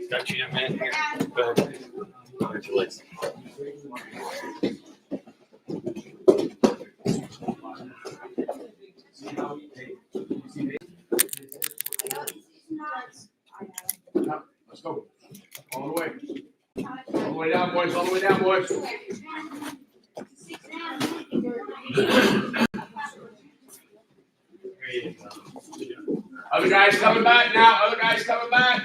Got you in a minute here. Go ahead. Get your legs. Let's go. All the way. All the way down, boys. All the way down, boys. Other guys coming back now. Other guys coming back.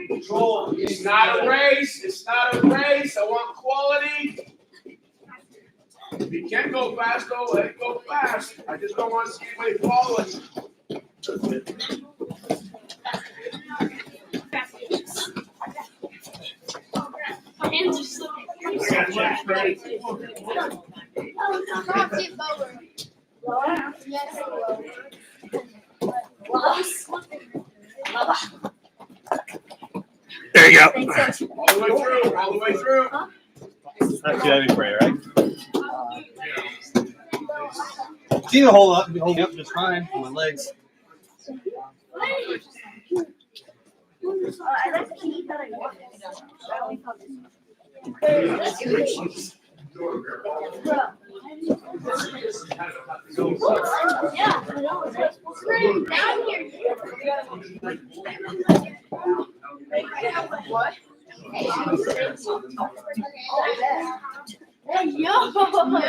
Control. It's not a race. It's not a race. I want quality. If you can go fast, go fast. I just don't want to see anybody falling. Hands are slipping. There you go. All the way through. All the way through. Not too heavy for you, right? See the hold up, hold me up just fine on my legs. I'm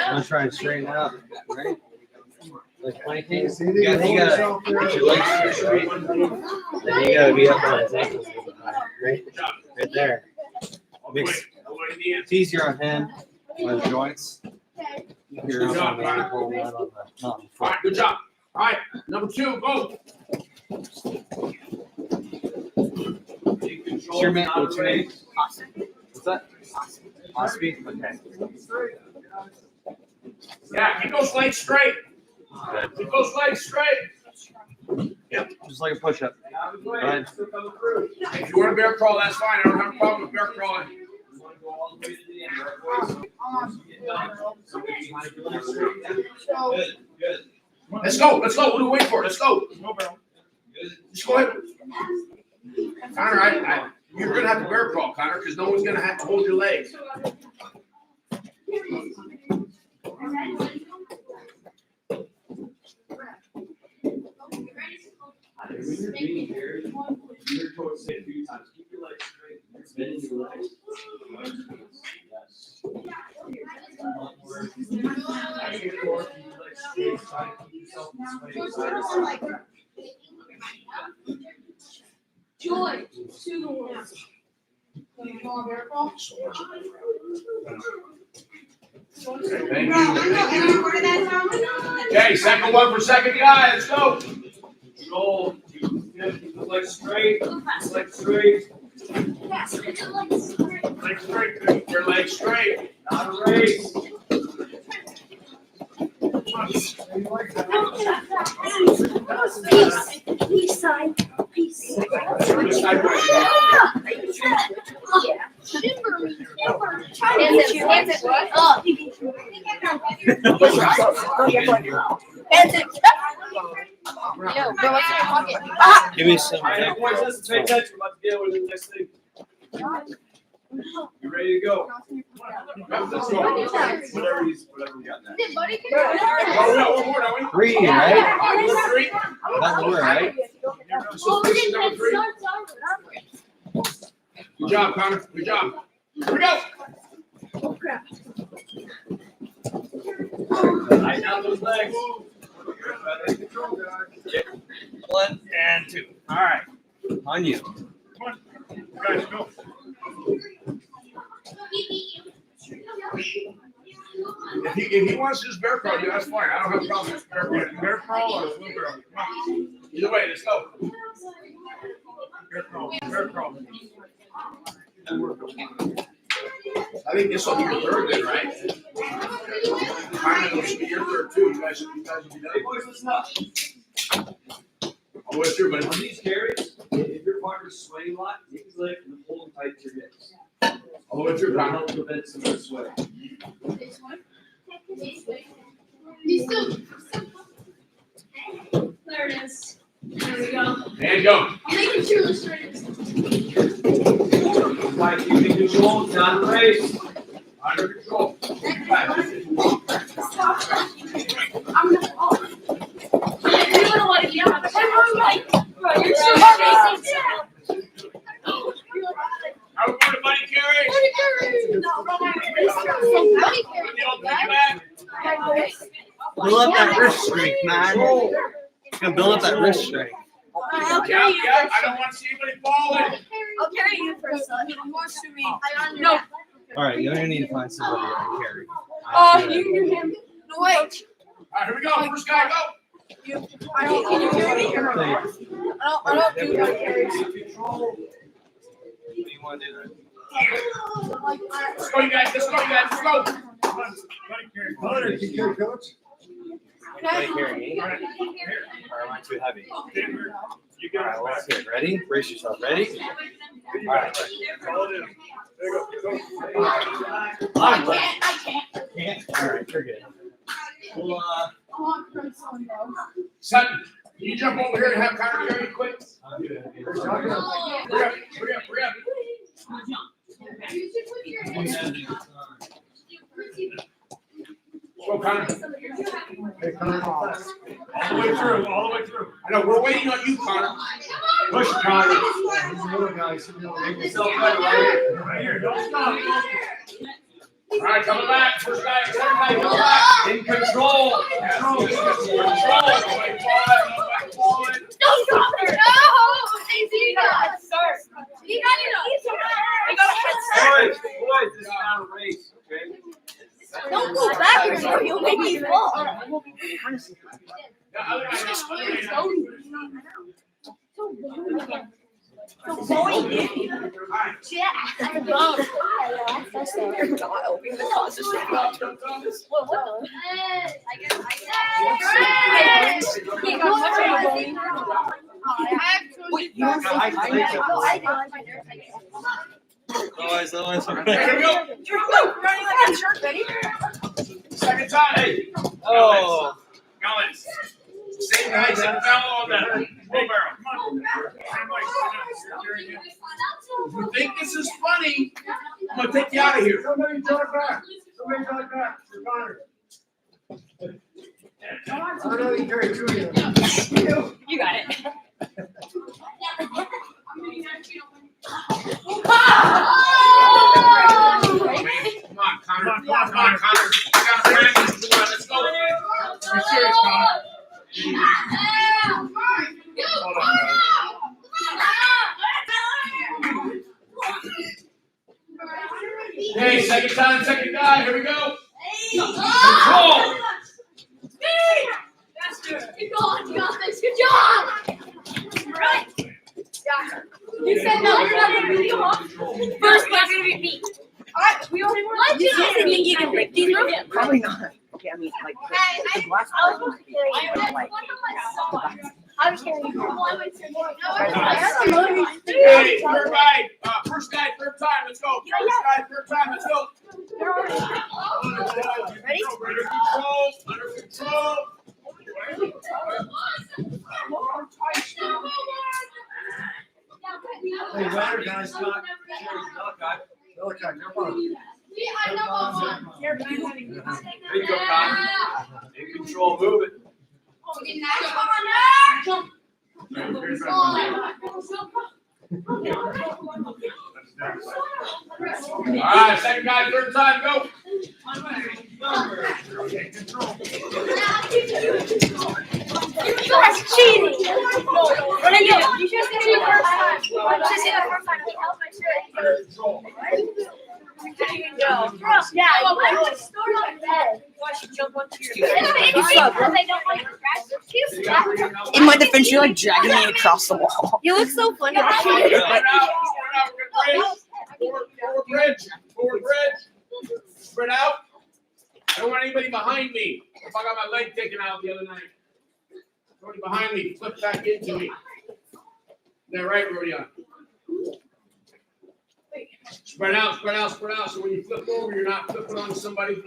gonna try and straighten out, right? Like planking, you gotta get your legs straight, right? Then you gotta be up on his ankles a little bit higher, right? Right there. It's easier on him, on his joints. You're up on the ankle, not on the All right, good job. All right, number 2, go. What's your name? What's your name? What's that? Osby? Okay. Yeah, keep those legs straight. Keep those legs straight. Yep. Just like a push-up. Go ahead. If you want a bear crawl, that's fine. I don't have a problem with bear crawling. Let's go. Let's go. What are we waiting for? Let's go. Just go ahead. Connor, you're going to have to bear crawl, Connor, because no one's going to have to hold your legs. Joy to the world. You want a bear crawl? Thank you. Okay, second one for second guy. Let's go. Roll. Keep the legs straight. Legs straight. Legs straight. Keep your legs straight. Not a race. Peace sign. Peace. Give me some. Alright, boys, listen, pay attention. We're about to get over to the next thing. You ready to go? Let's go. Whatever we got now. Oh, no, one more, don't we? 3, right? Number 3. That's the word, right? Number 3. Good job, Connor. Good job. Here we go. Tighten down those legs. 1 and 2. All right. On you. Guys, go. If he wants his bear crawl, that's fine. I don't have a problem with bear crawl or full bear. Either way, let's go. Bear crawl. Bear crawl. I think this will be your third then, right? Kind of this will be your third too. You guys will be done. Hey, boys, listen up. I'll wait through, but On these carries, if your partner's swaying a lot, take his leg and hold him tight to your hips. I'll wait through, That'll Connor. help prevent some of the sway. There it is. There we go. And go. I'm making sure the straight. Like, keeping control, not a race. Under control. I'm gonna. Oh. You're gonna want to get out. Bro, you're so amazing. How we going, buddy Carey? No, Build up that wrist strength, man. Gonna build up that wrist strength. I'll Yeah, carry you yeah, first. I don't want to see anybody falling. I'll carry you first. More to me. No. All right, you're gonna need to find somebody to carry. You can him. No way. All right, here we go. First guy, go. Can you carry me? I don't do that carries. What do you want to do then? Let's go, you guys. Let's go, you guys. Let's go. Come on, buddy Carey. Buddy carry me? All right, here. Or am I too heavy? You All right, got let's get ready. Brace yourself. Ready? it. All right. Call it in. There you go. I can't. All right, you're good. Well, Sutton, can you jump over here and have Connor carry you quick? Hurry up, hurry up, hurry up. Go, Connor. All the way through, all the way through. I know, we're waiting on you, Connor. Push, Connor. Make yourself better right here. Don't stop. All right, coming back. First guy, second guy, coming back. In control. Control. Nobody falling. No, stop her. No. He got a start. He got it. I got a head start. Boys, this is not a race, okay? Don't go backwards or you'll make me fall. The other guy, otherwise, Here we go. Running like a jerk, ready? Second time. Hey, oh, Going. Same guy, same fellow on that wheelbarrow. Come on. If you think this is funny, I'm gonna take you out of here. Somebody jog back. Somebody jog back. You're Connor. I don't know you carry two of you. You got it. Come on, Connor. Come on, Connor. I got practice. Come on, let's go. You're serious, Connor. Hold on, Connor. Hey, second time, second guy. Here we go. Control. You got this. Good job. Right. Yeah. You said no. You're not gonna beat him up. First, we're gonna be beat. All right. We only want. What do you think you can break these rooms? Probably not. Okay, I mean, like, the glass part would be like, I was carrying you. Hey, third guy. First guy, third time. Let's go. First guy, third time. Let's go. Ready? Under control. Under control. Hey, ladder guys, Scott. Malachi, jump on. there you go, Connor. In control, move it. All right, second guy, third time, go. Okay, control. That's cheating. What are you? You should have seen the first time. You should see the first time. He held my shirt. Under control. Yeah, I would start on bed. Why should jump onto your bed? in my defense, you're like dragging me across the wall. You look so funny. Spread out. Forward bridge. Forward bridge. Spread out. I don't want anybody behind me. If I got my leg taken out the other night. Somebody behind me, flip back into me. Is that right, Rodion? Spread out, spread out, spread out. So when you flip over, you're not flipping on somebody.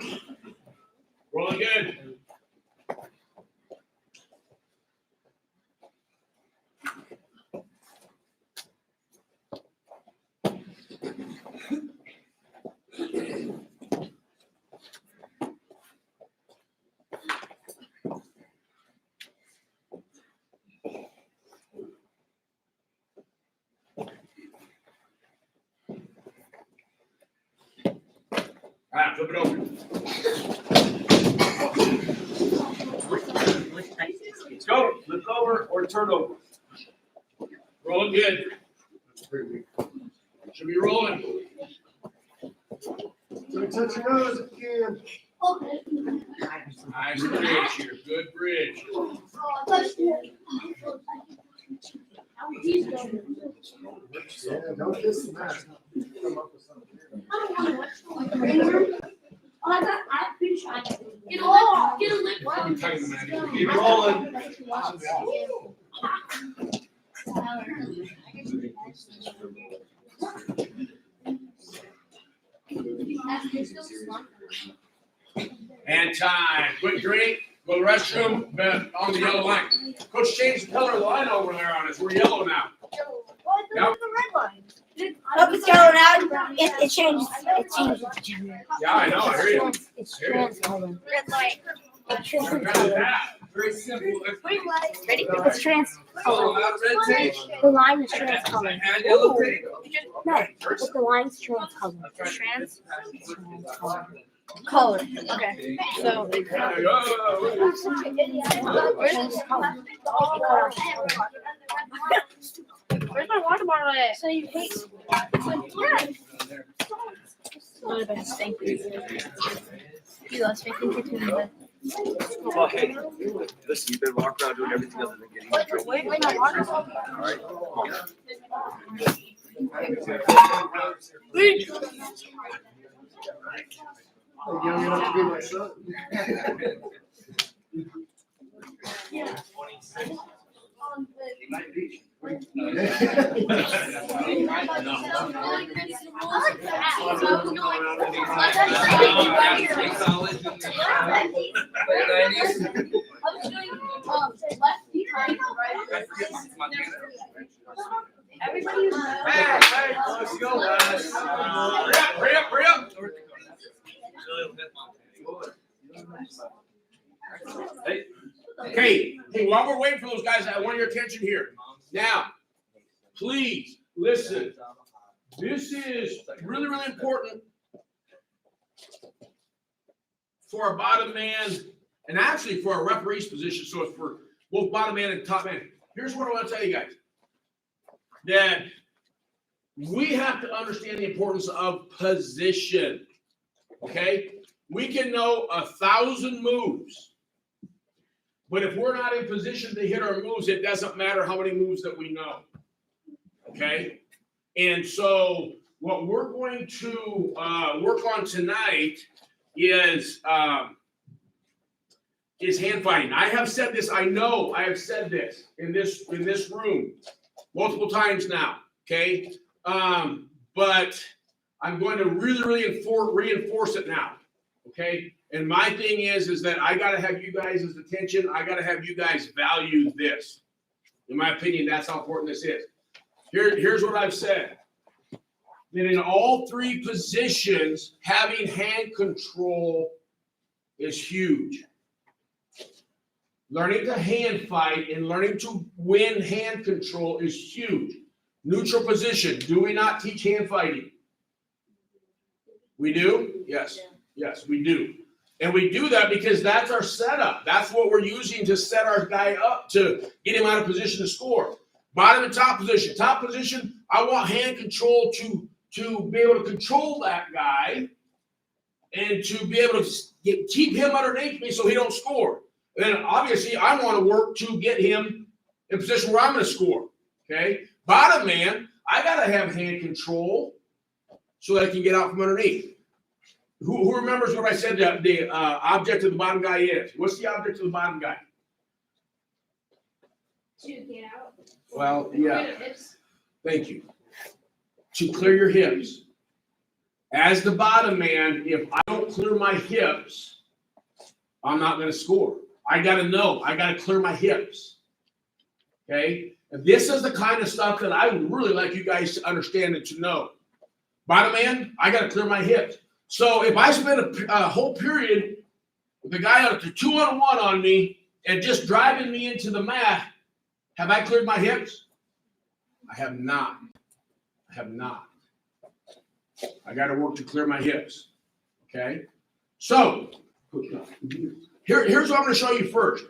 Rolling good. All right, flip it over. Let's go. Flip it over or turn over. Rolling good. Should be rolling. Don't touch your nose if you can. Nice bridge here. Good bridge. Yeah, don't kiss the mask. Come up with something. Get a lip. Keep rolling. And time. Quick drink. Go to the restroom. On the yellow line. Coach changed the color of the line over there on us. We're yellow now. Yep. Hope it's yellow now. It changes. It changes. Yeah, I know. I hear you. It's trans color. Red light. It's trans Look at color. that. Very simple. Ready? It's trans color. Red tape The line is trans color. and yellow tape. No, but the line's trans color. Trans color. Color. Okay. So it's Yeah, go. where's this color? Where's my water bottle at? So you hate. One of the best. Thank you. You lost me. Thank you too much. Well, hey, listen, you've been walking around doing everything other than getting in trouble. Wait, my water bottle. All right, come on. Young enough to be my son. Everybody Let's go, guys. Hurry up, hurry up. Okay, while we're waiting for those guys, I want your attention here. Now, please listen. This is really, really important for a bottom man and actually for a referee's position. So it's for both bottom man and top man. Here's what I want to tell you guys. That we have to understand the importance of position. Okay? We can know 1,000 moves. But if we're not in position to hit our moves, it doesn't matter how many moves that we know. Okay? And so what we're going to work on tonight is hand fighting. I have said this. I know I have said this in this room multiple times now. Okay? But I'm going to really reinforce it now. Okay? And my thing is that I got to have you guys' attention. I got to have you guys value this. In my opinion, that's how important this is. Here's what I've said. That in all three positions, having hand control is huge. Learning to hand fight and learning to win hand control is huge. Neutral position. Do we not teach hand fighting? We do? Yes. Yes, we do. And we do that because that's our setup. That's what we're using to set our guy up to get him out of position to score. Bottom and top position. Top position, I want hand control to be able to control that guy and to be able to keep him underneath me so he don't score. And then obviously I want to work to get him in a position where I'm going to score. Okay? Bottom man, I got to have hand control so that I can get out from underneath. Who remembers what I said the object of the bottom guy is? What's the object of the bottom guy? To get out. Well, yeah. Thank you. To clear your hips. As the bottom man, if I don't clear my hips, I'm not going to score. I got to know. I got to clear my hips. Okay? And this is the kind of stuff that I would really like you guys to understand and to know. Bottom man, I got to clear my hips. So if I spend a whole period with the guy out to 2-on-1 on me and just driving me into the mat, have I cleared my hips? I have not. I have not. I got to work to clear my hips. Okay? So, here's what I'm going to show you first.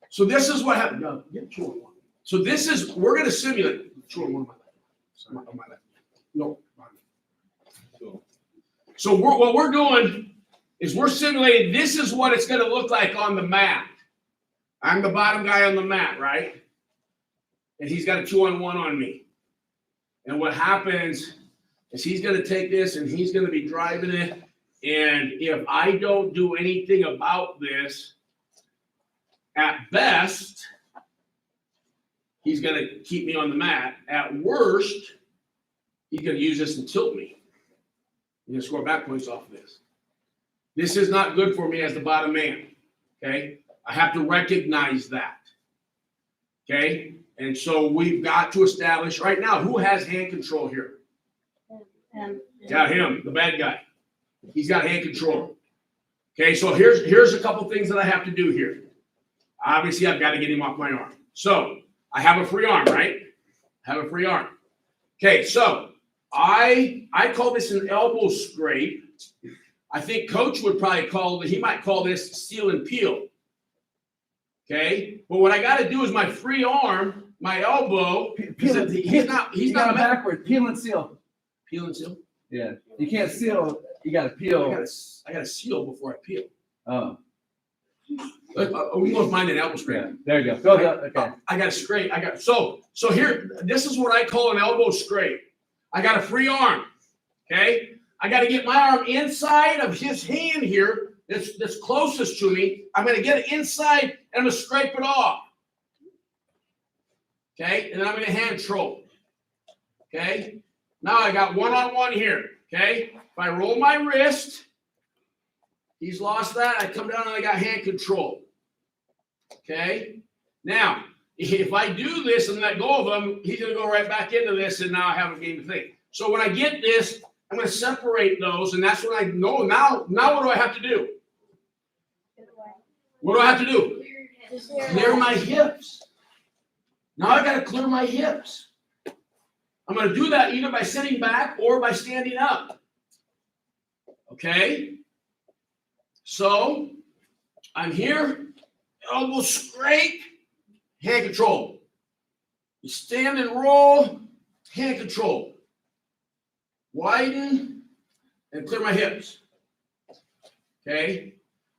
So this is what happened. No, get 2-on-1. So this is, we're going to simulate 2-on-1 on my left. No. So what we're doing is we're simulating, this is what it's going to look like on the mat. I'm the bottom guy on the mat, right? And he's got a 2-on-1 on me. And what happens is he's going to take this and he's going to be driving it. And if I don't do anything about this, at best, he's going to keep me on the mat. At worst, he's going to use this and tilt me. He's going to score back points off of this. This is not good for me as the bottom man. Okay? I have to recognize that. Okay? And so we've got to establish right now who has hand control here. Yeah, him, the bad guy. He's got hand control. Okay, so here's a couple things that I have to do here. Obviously, I've got to get him off my arm. So I have a free arm, right? I have a free arm. Okay, so I call this an elbow scrape. I think Coach would probably he might call this seal and peel. Okay, but what I got to do is my free arm, my elbow. He's not backward. Peel and seal. Peel and seal. Yeah, you can't seal. You got to peel. I got to seal before I peel. Oh. We won't mind an elbow scrape. Yeah, there you go. Okay. I got a scrape. So here, this is what I call an elbow scrape. I got a free arm. Okay, I got to get my arm inside of his hand here. That's closest to me. I'm going to get it inside and I'm going to scrape it off. Okay, and then I'm going to hand control. Okay, now I got 1-on-1 here. Okay, if I roll my wrist, he's lost that. I come down and I got hand control. Okay, now if I do this and let go of him, he's going to go right back into this, and now I have a game of thing. So when I get this, I'm going to separate those, and that's when I know. Now what do I have to do? What do I have to do? Clear my hips. Now I got to clear my hips. I'm going to do that either by sitting back or by standing up. Okay? So I'm here, elbow scrape, hand control. You stand and roll, hand control. Widen and clear my hips. Okay?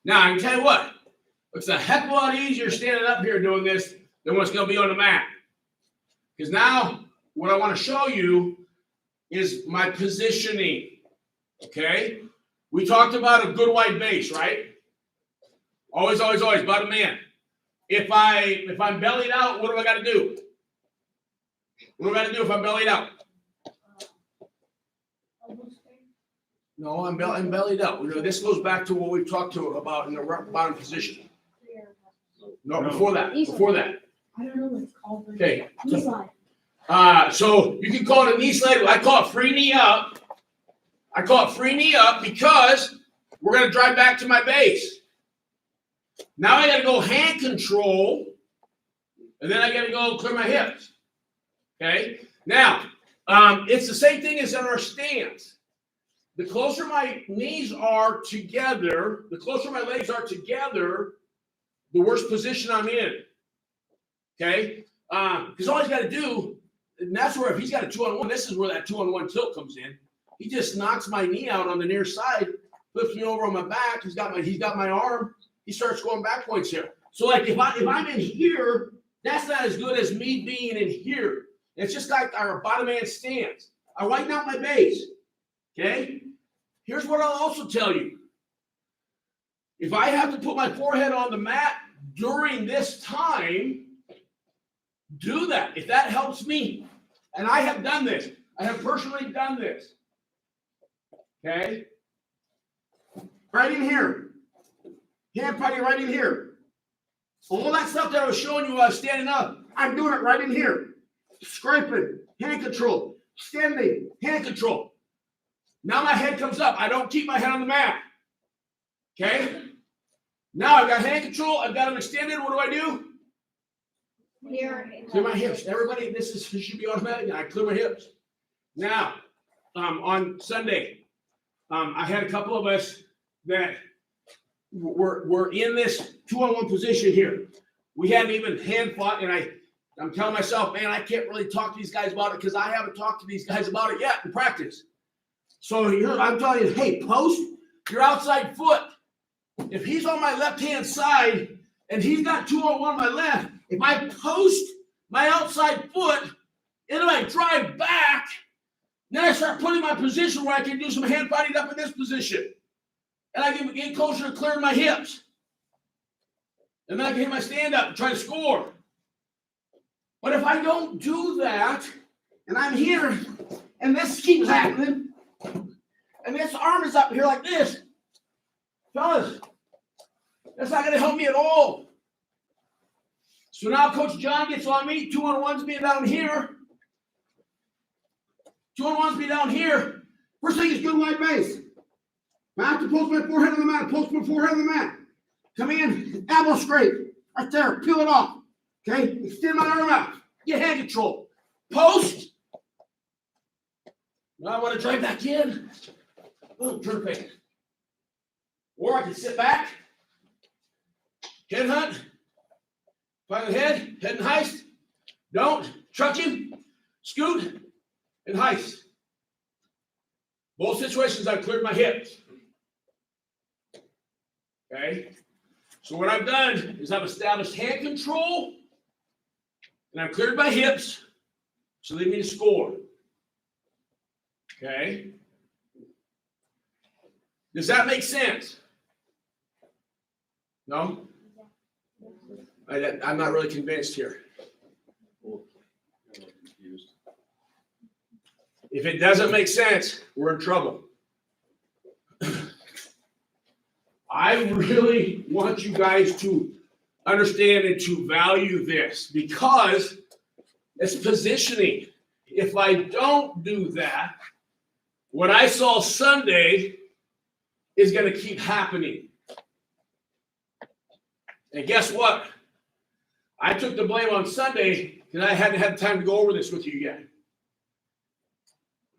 Now I can tell you what, it's a heck of a lot easier standing up here doing this than what's going to be on the mat. Because now what I want to show you is my positioning. Okay? We talked about a good wide base, right? Always, bottom man. If I'm bellied out, what do I got to do? What do I got to do if I'm bellied out? No, I'm bellied out. This goes back to what we've talked about in the bottom position. No, before that. I don't know what it's called. Okay. Knee slide. So you can call it a knee slide. I call it free knee up. Because we're going to drive back to my base. Now I got to go hand control, and then I got to go clear my hips. Okay? Now, it's the same thing as in our stance. The closer my knees are together, the closer my legs are together, the worse position I'm in. Okay? Because all he's got to do, and that's where if he's got a 2-on-1, this is where that 2-on-1 tilt comes in. He just knocks my knee out on the near side, flips me over on my back. He's got my arm. He starts scoring back points here. So like if I'm in here, that's not as good as me being in here. It's just like our bottom man stance. I widen out my base. Okay? Here's what I'll also tell you. If I have to put my forehead on the mat during this time, do that. If that helps me. And I have done this. I have personally done this. Okay? Right in here. Hand fighting right in here. All that stuff that I was showing you while I was standing up, I'm doing it right in here. Scraping, hand control, standing, hand control. Now my head comes up. I don't keep my head on the mat. Okay? Now I've got hand control. I've got them extended. What do? Clear my hips. Everybody, this should be automatic. I clear my hips. Now, on Sunday, I had a couple of us that were in this 2-on-1 position here. We hadn't even hand fought, and I'm telling myself, man, I can't really talk to these guys about it because I haven't talked to these guys about it yet in practice. So I'm telling you, hey, post your outside foot. If he's on my left-hand side and he's got 2-on-1 on my left, if I post my outside foot and then I drive back, then I start putting my position where I can do some hand fighting up in this position. And I can get closer to clearing my hips. And then I can hit my stand-up and try to score. But if I don't do that, and I'm here, and this keeps happening, and this arm is up here like this, fellas, that's not going to help me at all. So now Coach John gets on me. 2-on-1's being down here. 2-on-1's being down here. First thing is good wide base. I have to post my forehead on the mat. Post my forehead on the mat. Come in, elbow straight. Right there. Peel it off. Okay? Extend my arm out. Get hand control. Post. Now I want to drive back in. Oh, turn the face. Or I can sit back. Head hunt. Find the head. Head and heist. Don't. Truck him. Scoot. And heist. Both situations I've cleared my hips. Okay? So what I've done is I've established hand control and I've cleared my hips so they need to score. Okay? Does that make sense? No? I'm not really convinced here. If it doesn't make sense, we're in trouble. I really want you guys to understand and to value this because it's positioning. If I don't do that, what I saw Sunday is going to keep happening. And guess what? I took the blame on Sunday because I hadn't had time to go over this with you yet.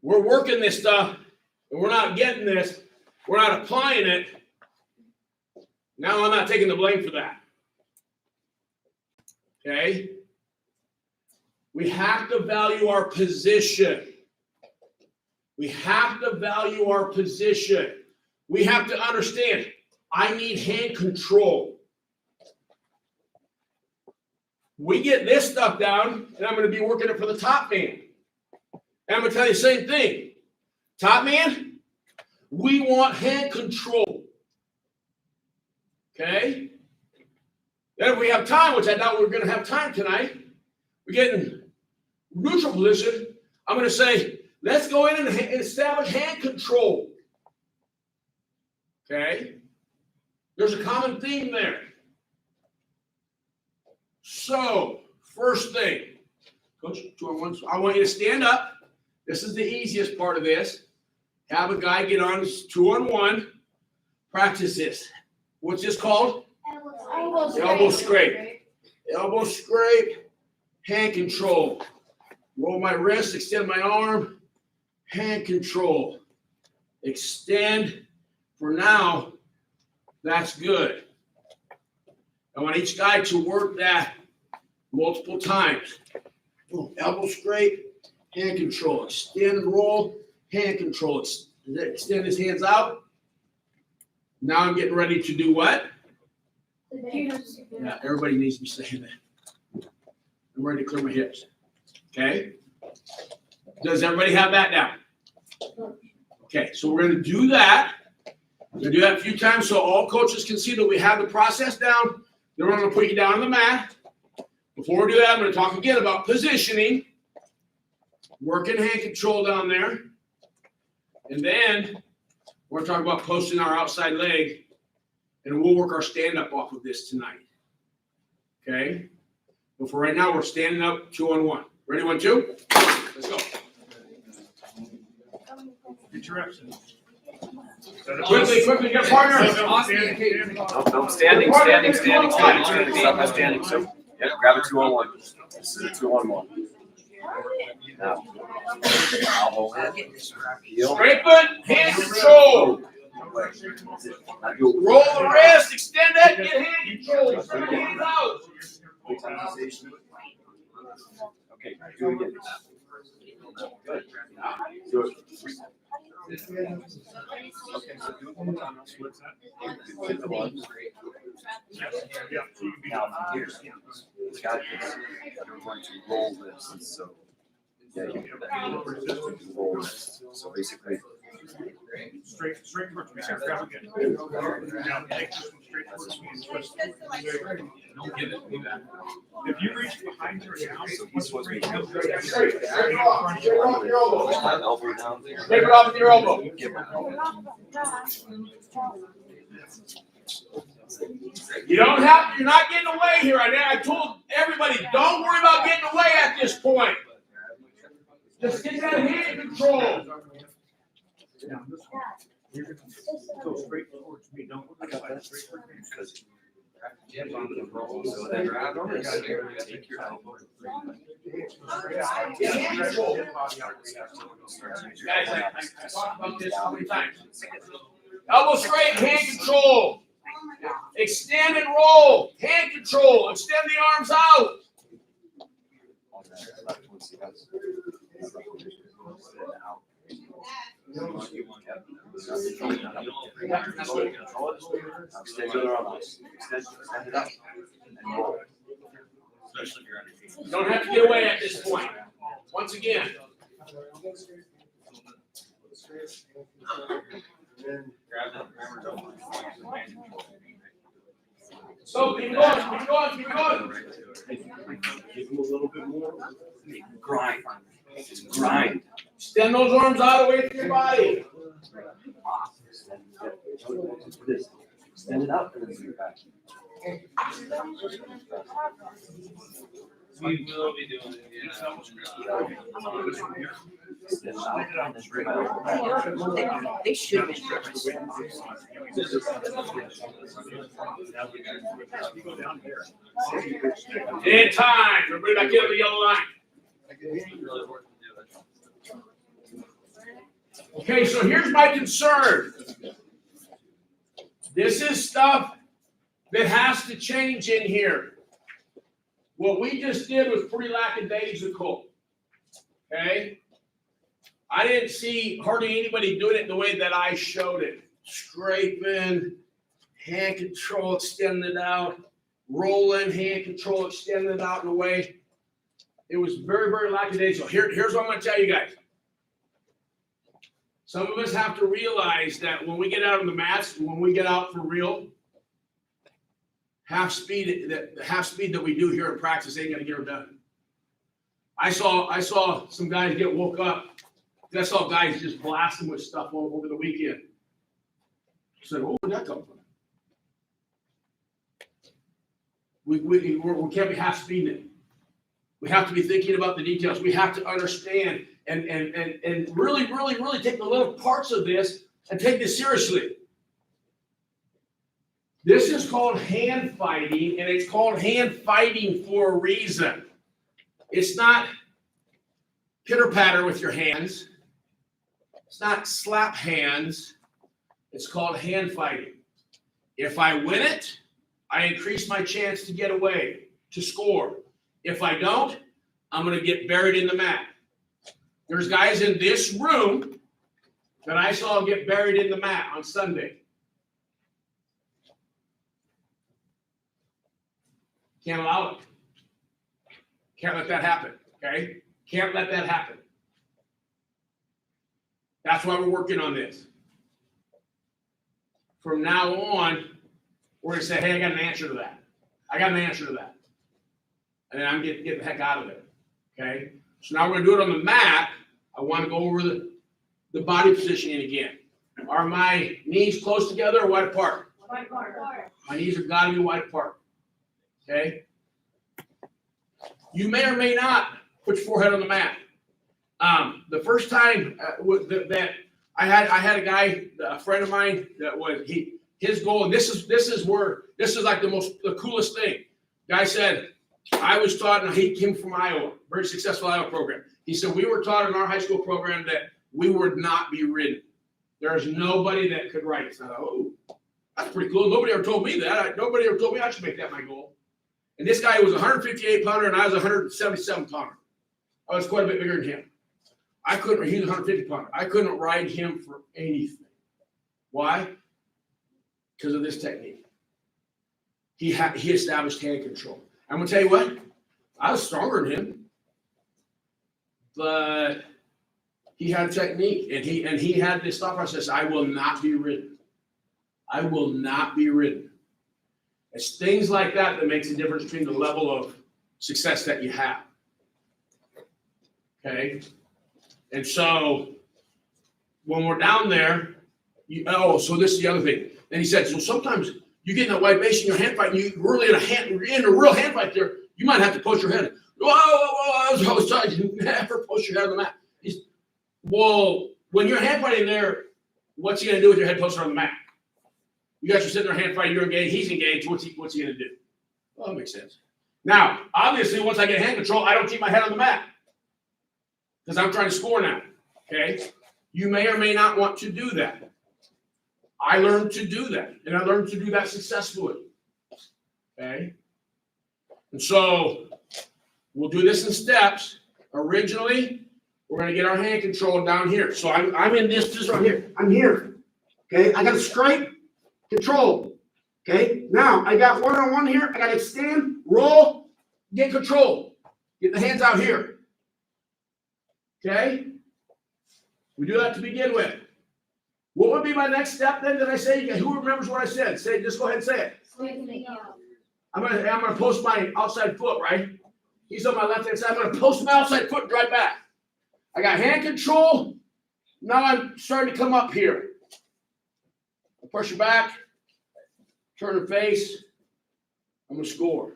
We're working this stuff, and we're not getting this. We're not applying it. Now I'm not taking the blame for that. Okay? We have to value our position. We have to value our position. We have to understand, I need hand control. We get this stuff down, and I'm going to be working it for the top man. And I'm going to tell you the same thing. Top man, we want hand control. Okay? Then if we have time, which I doubt we're going to have time tonight, we get in neutral position. I'm going to say, let's go in and establish hand control. Okay? There's a common theme there. So, first thing, Coach, 2-on-1, I want you to stand up. This is the easiest part of this. Have a guy get on 2-on-1. Practice this. What's this called? Elbow scrape. Elbow scrape. Hand control. Roll my wrist, extend my arm. Hand control. Extend. For now, that's good. I want each guy to work that multiple times. Elbow scrape. Hand control. Extend and roll. Hand control. Extend his hands out. Now I'm getting ready to do what? Yeah, everybody needs to be saying that. I'm ready to clear my hips. Okay? Does everybody have that down? Okay, so we're going to do that. We're going to do that a few times so all coaches can see that we have the process down. Then we're going to put you down on the mat. Before we do that, I'm going to talk again about positioning. Working hand control down there. And then we're going to talk about posting our outside leg. And we'll work our stand-up off of this tonight. Okay? But for right now, we're standing up 2-on-1. Ready, 1, 2? Let's go. Get your reps in. Quickly, get a partner. Nope, standing. Stop by standing. So, yeah, grab a 2-on-1. This is a 2-on-1. Now, elbow in, heel. Straight foot, hand control. Roll the wrist, extend it, get hand control. Extend the hands out. Okay, do it again. Good. Do it. Okay, so do it one more time. Now split that. Hit the blood. Now, here, it's got this. You're going to roll this. And so, yeah, you do that. Roll this. So basically, Straight towards me. Grab again. Now, take this one straight towards me and twist. don't give it to me back. If you reach behind your down, So he's supposed to be. straight Push off. my elbow down there. Take it off with your elbow. Get my elbow. You're not getting away here. I told everybody, don't worry about getting away at this point. Just get that hand control. Go straight towards me. Don't look at that. Straight towards me. Because Jim's on the roll, so then grab this, take your elbow. Guys, I talked about this how many times? Elbow straight, hand control. Extend and roll. Hand control. Extend the arms out. Extend your arm out. Extend it up. And roll. Especially if you're underneath. You don't have to get away at this point. Once again. Grab that. Remember, don't. So keep going. Give him a little bit more. Grind. Grind. Extend those arms all the way through your body. Extend it out and then bring it back. We will be doing it. Extend it out and then bring it back. They should be. In time. Everybody back in the yellow line. Okay, so here's my concern. This is stuff that has to change in here. What we just did was pretty lackadaisical. Okay? I didn't see hardly anybody doing it the way that I showed it. Scraping, hand control, extend it out, rolling, hand control, extend it out and away. It was very, very lackadaisical. Here's what I'm going to tell you guys. Some of us have to realize that when we get out on the mats, when we get out for real, the half speed that we do here in practice ain't gonna get her done. I saw some guys get woke up. I saw guys just blasting with stuff over the weekend. I said, "Oh, where'd that come from?" We can't be half speeding it. We have to be thinking about the details. We have to understand and really take the little parts of this and take this seriously. This is called hand fighting, and it's called hand fighting for a reason. It's not pitter-patter with your hands. It's not slap hands. It's called hand fighting. If I win it, I increase my chance to get away, to score. If I don't, I'm going to get buried in the mat. There's guys in this room that I saw get buried in the mat on Sunday. Can't allow it. Can't let that happen, okay? Can't let that happen. That's why we're working on this. From now on, we're going to say, hey, I got an answer to that. I got an answer to that. And then I'm going to get the heck out of there, okay? So now we're going to do it on the mat. I want to go over the body positioning again. Are my knees close together or wide apart? Wide apart. My knees have got to be wide apart, okay? You may or may not put your forehead on the mat. The first time that I had a guy, a friend of mine that was his goal, and this is like the coolest thing. Guy said, I was taught, and he came from Iowa, very successful Iowa program. He said, we were taught in our high school program that we would not be ridden. There's nobody that could ride it. So I thought, oh, that's pretty cool. Nobody ever told me that. Nobody ever told me I should make that my goal. And this guy was a 158 pounder, and I was a 177 pounder. I was quite a bit bigger than him. He was a 150 pounder. I couldn't ride him for anything. Why? Because of this technique. He established hand control. I'm gonna tell you what, I was stronger than him, but he had technique, and he had this thought process: I will not be ridden. I will not be ridden. It's things like that that makes a difference between the level of success that you have. Okay, and so when we're down there, so this is the other thing. Then he said, so sometimes you get in that white base in your hand fight, and you're in a real hand fight there, you might have to post your head. Whoa, I was telling you, never post your head on the mat. Well, when you're hand fighting there, what's he going to do with your head posted on the mat? You guys are sitting there hand fighting, you're engaged, he's engaged, what's he going to do? Well, that makes sense. Now, obviously, once I get hand control, I don't keep my head on the mat because I'm trying to score now, okay? You may or may not want to do that. I learned to do that, and I learned to do that successfully, okay? And so we'll do this in steps. Originally, we're going to get our hand control down here. So I'm in this right here. I'm here, okay? I got a straight control, okay? Now, I got one-on-one here. I got to stand, roll, get control. Get the hands out here, okay? We do that to begin with. What would be my next step then? Did I say? Who remembers what I said? Just go ahead and say it. I'm gonna post my outside foot, right? He's on my left hand side. I'm gonna post my outside foot and drive back. I got hand control. Now I'm starting to come up here. I push it back, turn and face. I'm gonna score.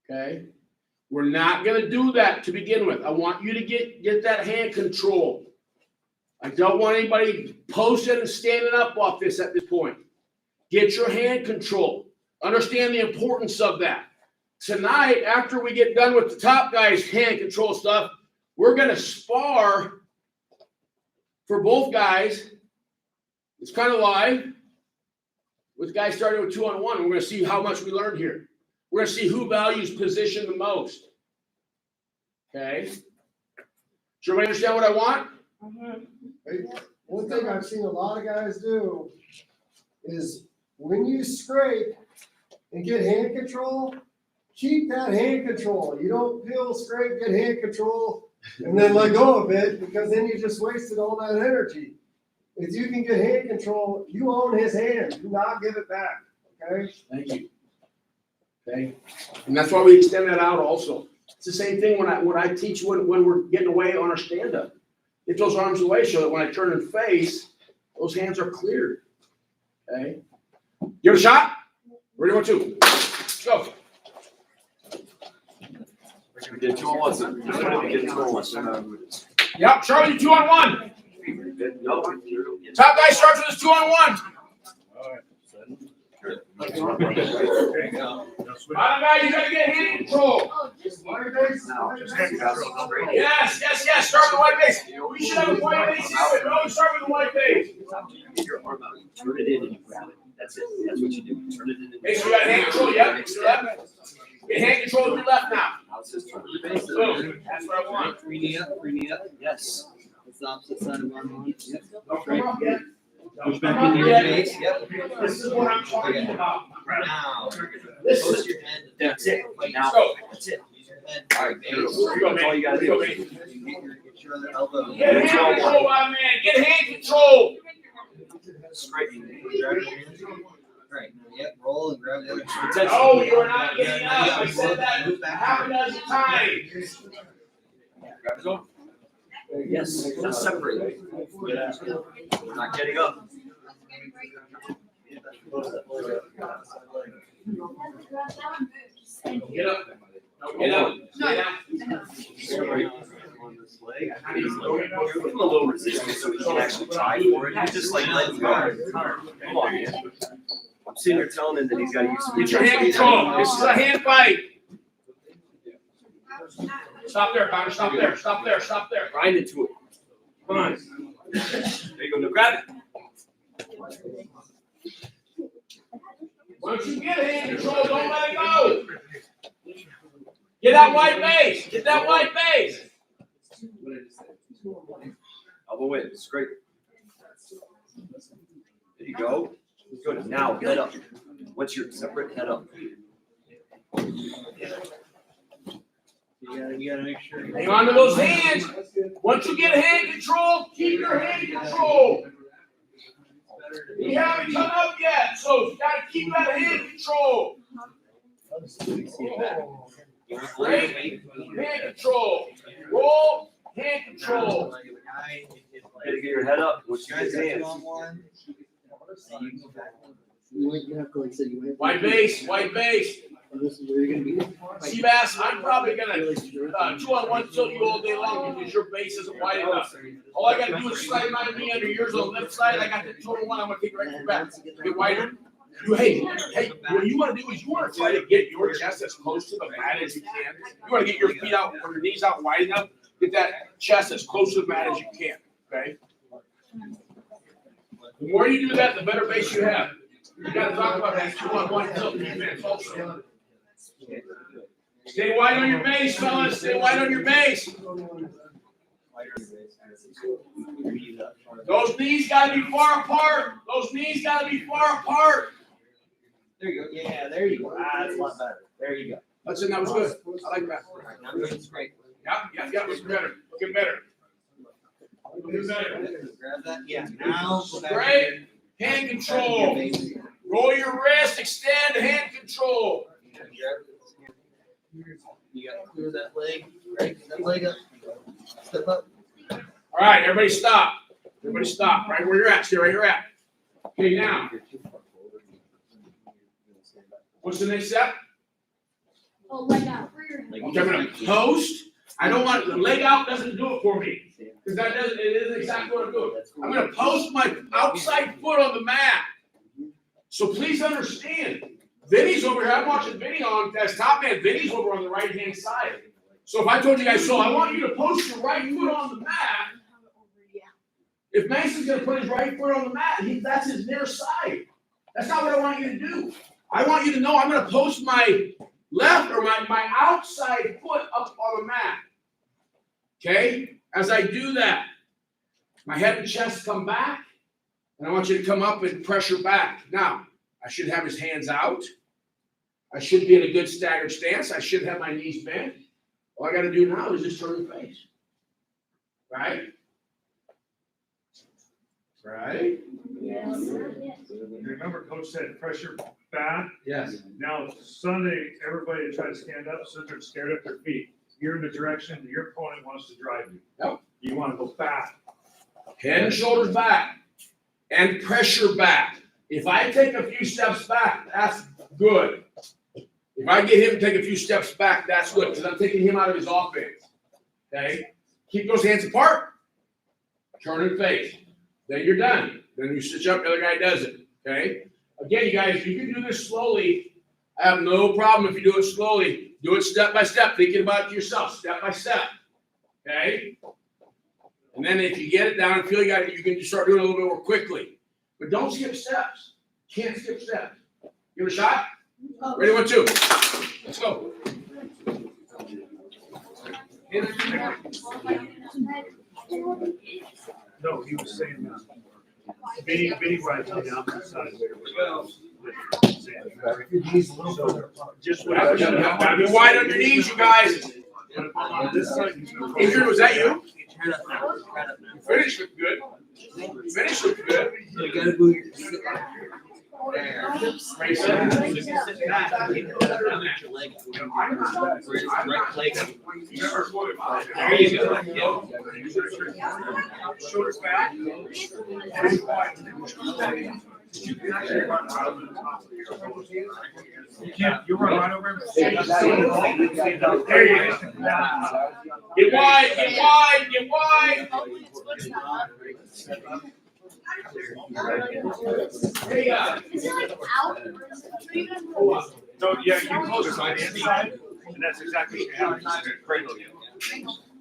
Okay? We're not gonna do that to begin with. I want you to get that hand control. I don't want anybody posting and standing up off this at this point. Get your hand control. Understand the importance of that. Tonight, after we get done with the top guys' hand control stuff, we're going to spar for both guys. It's kind of live. With guys starting with 2-on-1, we're going to see how much we learned here. We're going to see who values position the most. Okay? Does everybody understand what I want? Hey, one thing I've seen a lot of guys do is when you scrape and get hand control, keep that hand control. You don't peel, scrape, get hand control, and then let go of it, because then you just wasted all that energy. If you can get hand control, you own his hand. Do not give it back. Okay? Thank you. Okay? And that's why we extend that out also. It's the same thing when I teach when we're getting away on our stand-up. Get those arms away so that when I turn and face, those hands are cleared. Okay? Give it a shot. Ready, 1, 2. Go. We did 2-on-1. So just wanted to get 2-on-1. Yep, start with 2-on-1. No. Top guy starts with his 2-on-1. Bottom guy, you gotta get hand control. Yes. Start with the white base. We should have a white base here, but always start with the white base. Get your arm out. Turn it in and you grab it. That's it. That's what you do. Turn it in. Make sure you got hand control. Yep. Get hand control with your left now. Now it's his turn. Base. Boom. That's what I want. Free knee up. Yes. That's the opposite side of arm on. Yep. Don't come up yet. Push back into your base. Yep. This is what I'm talking about. Now. This Post is. your head. That's it. Now. Go. That's it. Use your head. All right. Base. Here you go, That's all you gotta man. do. Here you go, man. Get your other elbow. Get hand control, my man. Get hand control. Straight. Grab your hands. Right. Yep. Roll and grab the other side. No, you are not getting up. I said that half a dozen times. Grab his arm. Yes. Just separate. We're not getting up. Get up. No, get up. Stay down. leg. Give him a little resistance so he can actually try for it. He's just like letting go. Come on, man. I'm sitting here telling him that he's got to use some. Get your hand control. This is a hand fight. Stop there, Connor. Stop there. Stop there. Stop there. Grind into it. Come on. There you go. Now grab it. Once you get hand control, don't let it go. Get that white base. Get that white base. Elbow in. It's great. There you go. Good. Now head up. Once you're separate, head up. You gotta make sure. Hang on to those hands. Once you get hand control, keep your hand control. You haven't come up yet, so you gotta keep that hand control. Great. Hand control. Roll. Hand control. You gotta get your head up. Once you get his hands. You have to, like I said, you have to. White base. White base. This is where you're gonna be. Seabass, I'm probably gonna 2-on-1 tilt you all day long because your base isn't wide enough. All I gotta do is slide my knee under yours on the left side. I got the 2-on-1. I'm gonna take it right to the back. Get wider. Hey, what you want to do is you want to try to get your chest as close to the mat as you can. You want to get your feet out or your knees out wide enough. Get that chest as close to the mat as you can. Okay. The more you do that, the better base you have. You got to talk about that 2-on-1 tilt defense also. Stay wide on your base, fellas. Stay wide on your base. Those knees got to be far apart. Those knees got to be far apart. There you go. Yeah, there you go. Ah, that's a lot better. There you go. Listen, that was good. I like that. That's great. Yeah, looking better. Looking better. Looking better. Grab that. Yeah. Now. Great. Hand control. Roll your wrist. Extend. Hand control. You got to clear that leg. Right? Get that leg up. Step up. All right, everybody stop. Everybody stop. Right where you're at. Stay right where you're at. Okay, now. What's the next step? Oh, leg out. Okay, I'm going to post. I don't want the leg out doesn't do it for me. Because that doesn't, it isn't exactly what I'm doing. I'm going to post my outside foot on the mat. So please understand, Vinny's over here. I'm watching Vinny on as top man. Vinny's over on the right hand side. So if I told you guys, so I want you to post your right foot on the mat. If Mason's going to put his right foot on the mat, that's his near side. That's not what I want you to do. I want you to know I'm going to post my left or my outside foot up on the mat. Okay? As I do that, my head and chest come back, and I want you to come up and pressure back. Now, I should have his hands out. I should be in a good staggered stance. I should have my knees bent. All I got to do now is just turn the face. Right? Right? Yes. Remember, Coach said pressure back. Yes. Now Sunday, everybody try to stand up, so they're scared up their feet. You're in the direction that your opponent wants to drive you. Yep. You want to go back. Head and shoulders back. And pressure back. If I take a few steps back, that's good. If I get him to take a few steps back, that's good because I'm taking him out of his offense. Okay? Keep those hands apart. Turn and face. Then you're done. Then you stitch up, the other guy does it. Okay? Again, you guys, you can do this slowly. I have no problem if you do it slowly. Do it step by step, thinking about it yourself, step by step. Okay? And then if you get it down and feel you got it, you can just start doing it a little bit more quickly. But don't skip steps. Can't skip steps. Give it a shot. Ready, 1, 2. Let's go. No, he was saying that. Vinny rides on the opposite side. So just what Be wide on your knees, you guys. on this side. Adrian, was that you? Turn up now. Turn up now. Finish looked good. Finish looked good. So you gotta move your sit there. Right So you sit back and keep your leg where it's right leg. There you go. Shoulders back. You can actually run right over the top of your opponent. You can't, you run right over him. There you go. Get wide, get wide, get wide. Hey, Is it like out? So, yeah, you close it on the inside, and that's exactly what you have. Cradle you.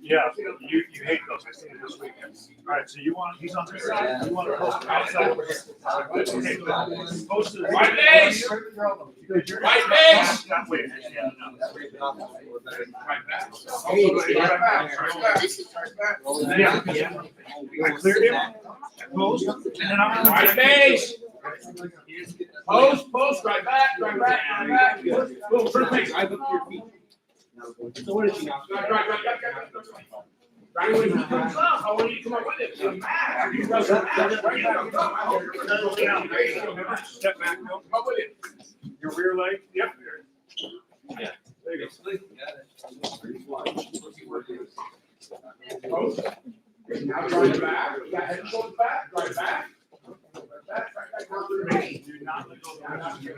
Yeah, you hate those. I seen it this weekend. All right, so he's on this side, you want to post outside over here. Okay, post to the Right base. Right base. That way, yeah, no. Right back. This is Yeah. I cleared him, I closed, and then I'm. Right base. Post, right back, right back, right back. Boom, turn face. Drive up your feet. So what is she now? Right when he comes up, I want you to come up with it. You're mad. You guys are mad. Right now, Step back, no. come up with it. Your rear leg, yep. Yeah. There you Post. Now drive back. You got head and shoulders back. Drive back. Back. go. Do not let go of the ground. You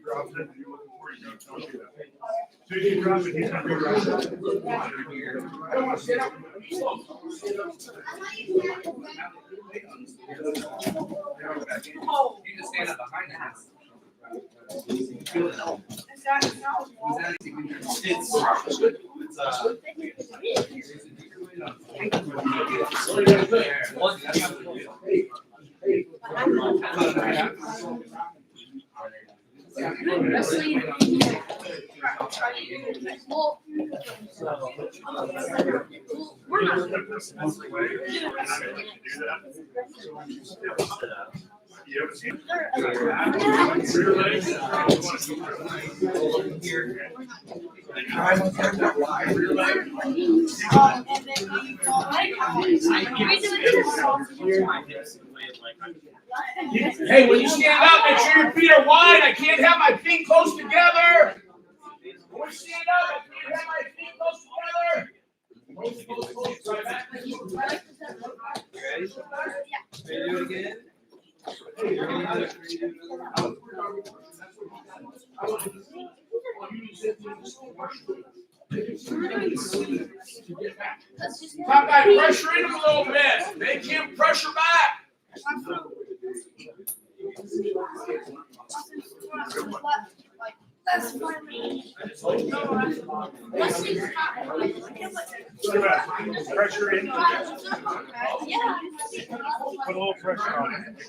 drop it, you look before you go. Don't do that. As soon as you drop it, he's gonna be right. I don't want to sit up. You just stand up behind the house. We're not. You ever seen? Hey, when you stand up, make sure your feet are wide. I can't have my feet close together. When you stand up, I can't have my feet close together. Ready? Ready to do it again? Top guy, pressure in them a little bit. They can't pressure back. That's funny. Pressure in. Yeah. Put a little pressure on it.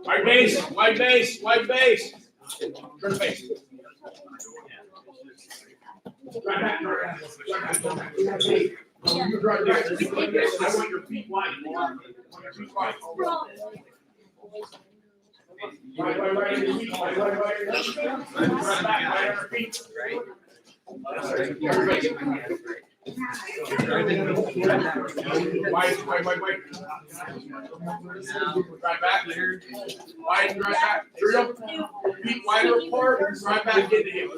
Wide base, wide base, wide base. Turn face. Drive back, You drive back. I want your feet wide. I want your feet wide. Right, your feet, right, Right back, right on your feet. Wide. Drive back. Wide, drive back. Here we go. Feet wider apart, drive back into him.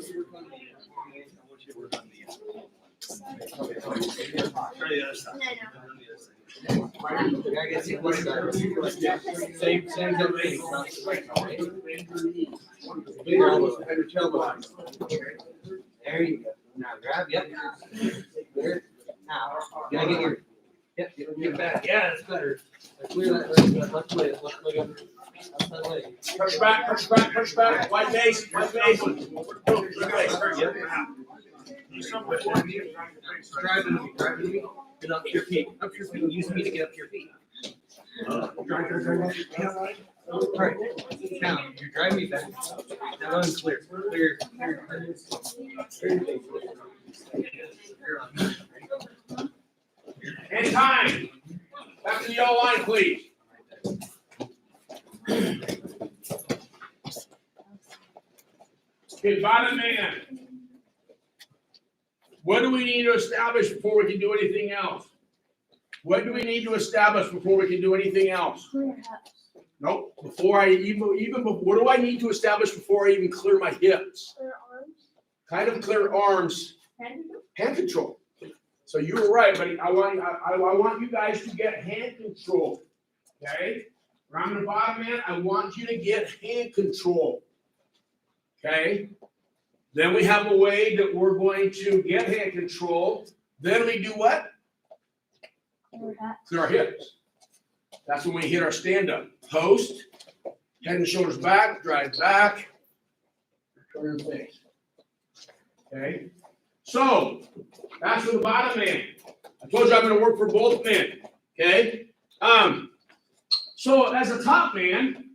There you go. Now grab, yep. There. Now, you gotta get your, get back. Yeah, that's better. Clear that left leg up. Outside leg. Push back. Wide base. Driving me. Get up to your feet. Use me to get up to your feet. All right. Now, you drive me back. Now I'm clear. Clear. And time. Back to the yellow line, please. Okay, bottom man. What do we need to establish before we can do anything else? What do we need to establish before we can do anything else? Nope. Before I what do I need to establish before I even clear my hips? Clear arms. Kind of clear arms, Hand control. hand control. So you were right, buddy. I want you guys to get hand control. Okay? Around the bottom, man, I want you to get hand control. Okay? Then we have a way that we're going to get hand control. Then we do what? Clear our hips. That's when we hit our stand-up. Post, head and shoulders back, drive back, turn your face. Okay? So, that's for the bottom man. I told you I'm going to work for both men. Okay? So, as a top man,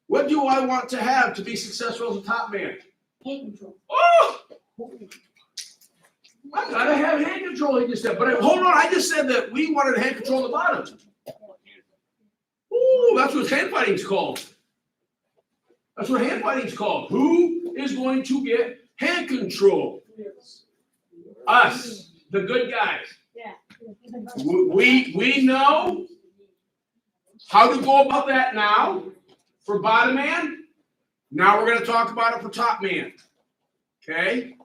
what do I want to have to be successful as a top man? Hand control. Oh! I gotta have hand control, he just said. But hold on, I just said that we wanted hand control on the bottom. Ooh, that's what hand fighting's called. That's what hand fighting's called. Who is going to get hand control? Us, the good guys. Yeah. We know how to go about that now for bottom man. Now we're going to talk about it for top man. Okay?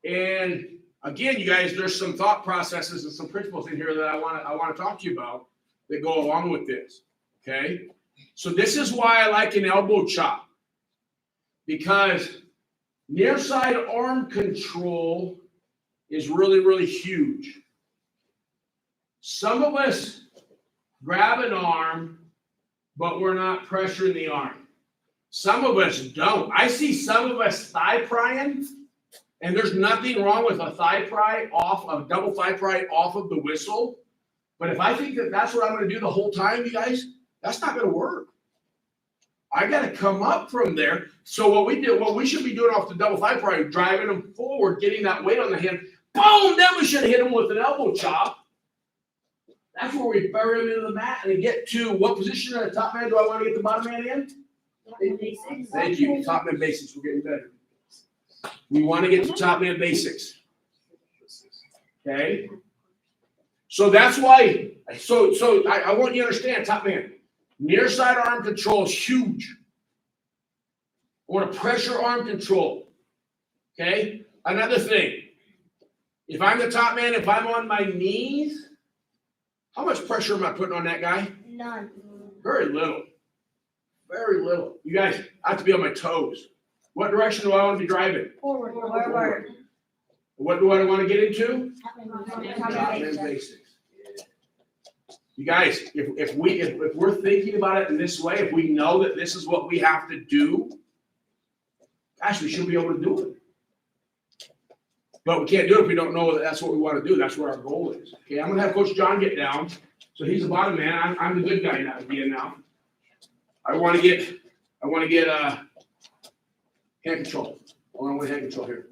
And again, you guys, there's some thought processes and some principles in here that I want to talk to you about that go along with this. Okay? So this is why I like an elbow chop. Because near side arm control is really, really huge. Some of us grab an arm, but we're not pressuring the arm. Some of us don't. I see some of us thigh prying, and there's nothing wrong with a thigh pry off, a double thigh pry off of the whistle. But if I think that that's what I'm going to do the whole time, you guys, that's not going to work. I got to come up from there. So what we should be doing off the double thigh pry, driving them forward, getting that weight on the hand. Boom! Then we should hit them with an elbow chop. That's where we bury them into the mat and get to what position of the top man do I want to get the bottom man in? Thank you. Top man basics. We're getting better. We want to get to top man basics. Okay? So that's why, I want you to understand, top man, near side arm control is huge. I want to pressure arm control. Okay? Another thing, if I'm the top man, if I'm on my knees, how much pressure am I putting on that guy? None. Very little. Very little. You guys, I have to be on my toes. What direction do I want to be driving? Forward. Forward. What do I want to get into? Top Top-end basics. You guys, if we're thinking about it in this way, if we know that this is what we have to do, gosh, we should be able to do it. But we can't do it if we don't know that that's what we want to do. That's what our goal is. Okay, I'm going to have Coach John get down. So he's the bottom man. I'm the good guy now again now. I want to get hand control. I want to win hand control here.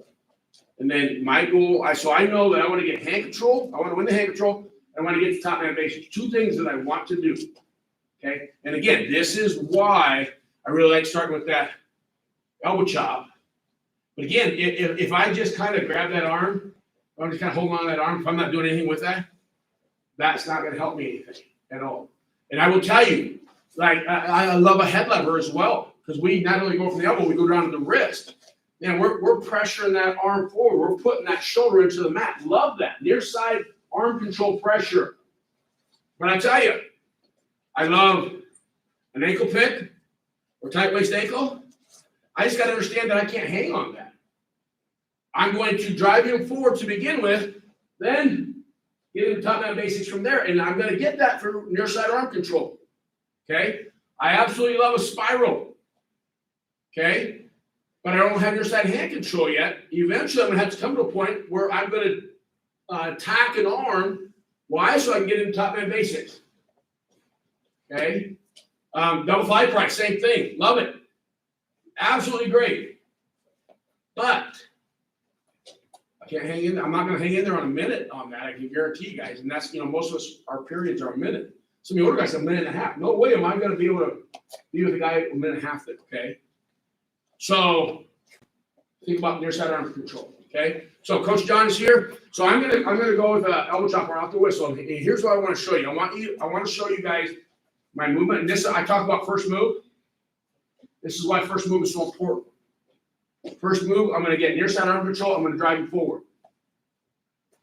And then my goal, so I know that I want to get hand control. I want to win the hand control. I want to get to top man basics. Two things that I want to do. Okay. And again, this is why I really like starting with that elbow chop. But again, if I just kind of grab that arm, I'm just kind of holding on to that arm, if I'm not doing anything with that, that's not going to help me anything at all. And I will tell you, like, I love a head lever as well, because we not only go from the elbow, we go down to the wrist. And we're pressuring that arm forward. We're putting that shoulder into the mat. Love that. Near side arm control pressure. But I tell you, I love an ankle pick or tight waist ankle. I just got to understand that I can't hang on that. I'm going to drive him forward to begin with, then get into top man basics from there. And I'm going to get that for near side arm control. Okay? I absolutely love a spiral. Okay? But I don't have near side hand control yet. Eventually, I'm going to have to come to a point where I'm going to attack an arm. Why? So I can get into top man basics. Okay? Double fly price, same thing. Love it. Absolutely great. But I can't hang in there. I'm not going to hang in there on a minute on that. I can guarantee you guys. And that's, most of us, our periods are a minute. Some of the older guys, a minute and a half. No way am I going to be able to be with a guy a minute and a half there. Okay? So think about near side arm control. Okay? So Coach John is here. So I'm gonna go with elbow chop right off the whistle. And here's what I want to show you. I want to show you guys my movement, and this, I talk about first move. This is why first move is so important. First move, I'm gonna get near side arm control, I'm gonna drive him forward.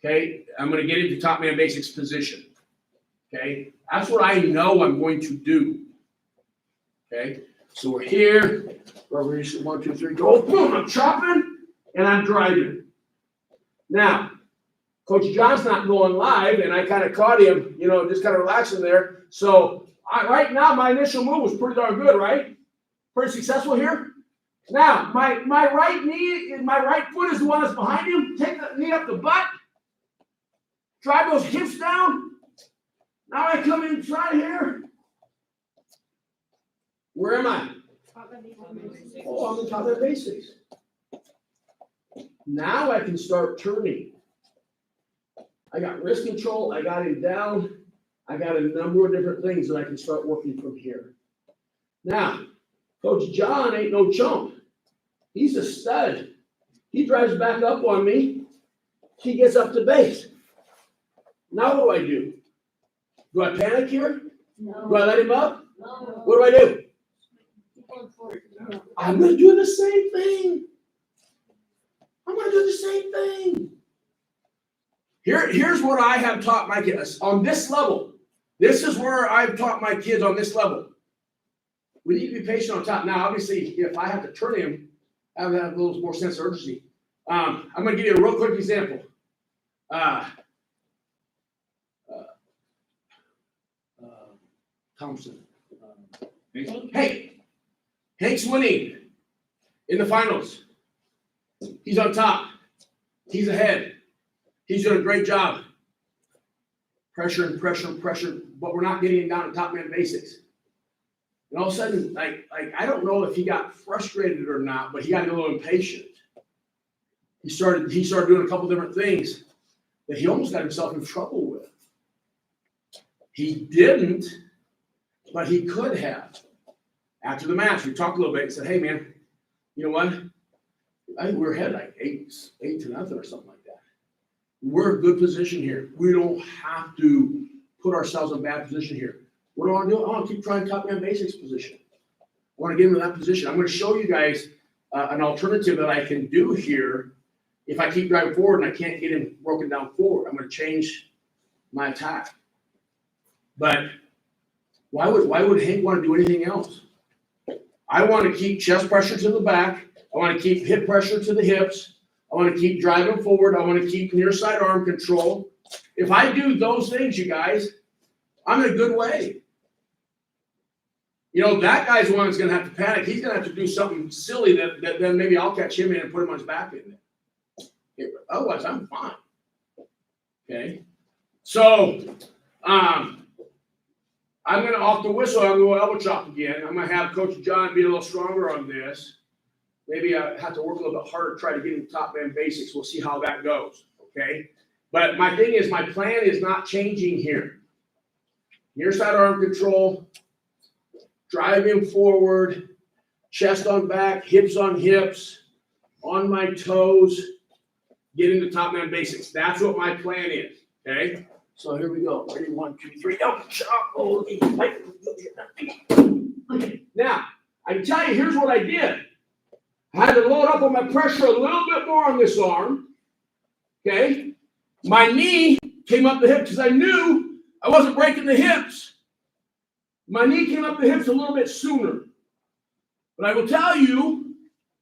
Okay, I'm gonna get into top man basics position. Okay, that's what I know I'm going to do. Okay, so we're here, we're 1, 2, 3, go, boom, I'm chopping, and I'm driving. Now, Coach John's not going live, and I kind of caught him, you know, just kind of relaxing there. So right now, my initial move was pretty darn good, right? Pretty successful here. Now, my right knee, my right foot is the one that's behind him. Take the knee up the butt. Drive those hips down. Now I come inside here. Where am I? Oh, I'm on top of the basics. Now I can start turning. I got wrist control. I got him down. I got a number of different things that I can start working from here. Now, Coach John ain't no chump. He's a stud. He drives back up on me. He gets up to base. Now what do? Do I panic here? No. Do I let him up? No. What do? Keep going forward. I'm going to do the same thing. I'm going to do the same thing. Here's what I have taught my kids on this level. This is where I've taught my kids on this level. We need to be patient on top. Now, obviously, if I have to turn him, I have to have a little more sense of urgency. I'm going to give you a real quick example. Thompson. Hey, Hank's winning in the finals. He's on top. He's ahead. He's doing a great job. Pressure and pressure and pressure, but we're not getting him down to top man basics. And all of a sudden, like I don't know if he got frustrated or not, but he got a little impatient. He started doing a couple different things that he almost got himself in trouble with. He didn't, but he could have. After the match, we talked a little bit and said, hey man, you know what? I think we're ahead like 8-0 or something like that. We're in a good position here. We don't have to put ourselves in a bad position here. What do I want to do? I want to keep trying top man basics position. I want to get into that position. I'm going to show you guys an alternative that I can do here. If I keep driving forward and I can't get him broken down forward, I'm going to change my attack. But why would Hank want to do anything else? I want to keep chest pressure to the back. I want to keep hip pressure to the hips. I want to keep driving forward. I want to keep near side arm control. If I do those things, you guys, I'm in a good way. You know, that guy's the one that's going to have to panic. He's going to have to do something silly that then maybe I'll catch him in and put him on his back in there. Otherwise, I'm fine. Okay? So, I'm going to, off the whistle, I'm going to elbow chop again. I'm going to have Coach John be a little stronger on this. Maybe I have to work a little bit harder to try to get him top man basics. We'll see how that goes. Okay? But my thing is, my plan is not changing here. Near side arm control. Drive him forward, chest on back, hips on hips, on my toes, get into top man basics. That's what my plan is, okay? So here we go. Ready, 1, 2, 3. Okay. Now, I can tell you, here's what I did. I had to load up on my pressure a little bit more on this arm, okay? My knee came up the hip because I knew I wasn't breaking the hips. My knee came up the hips a little bit sooner. But I will tell you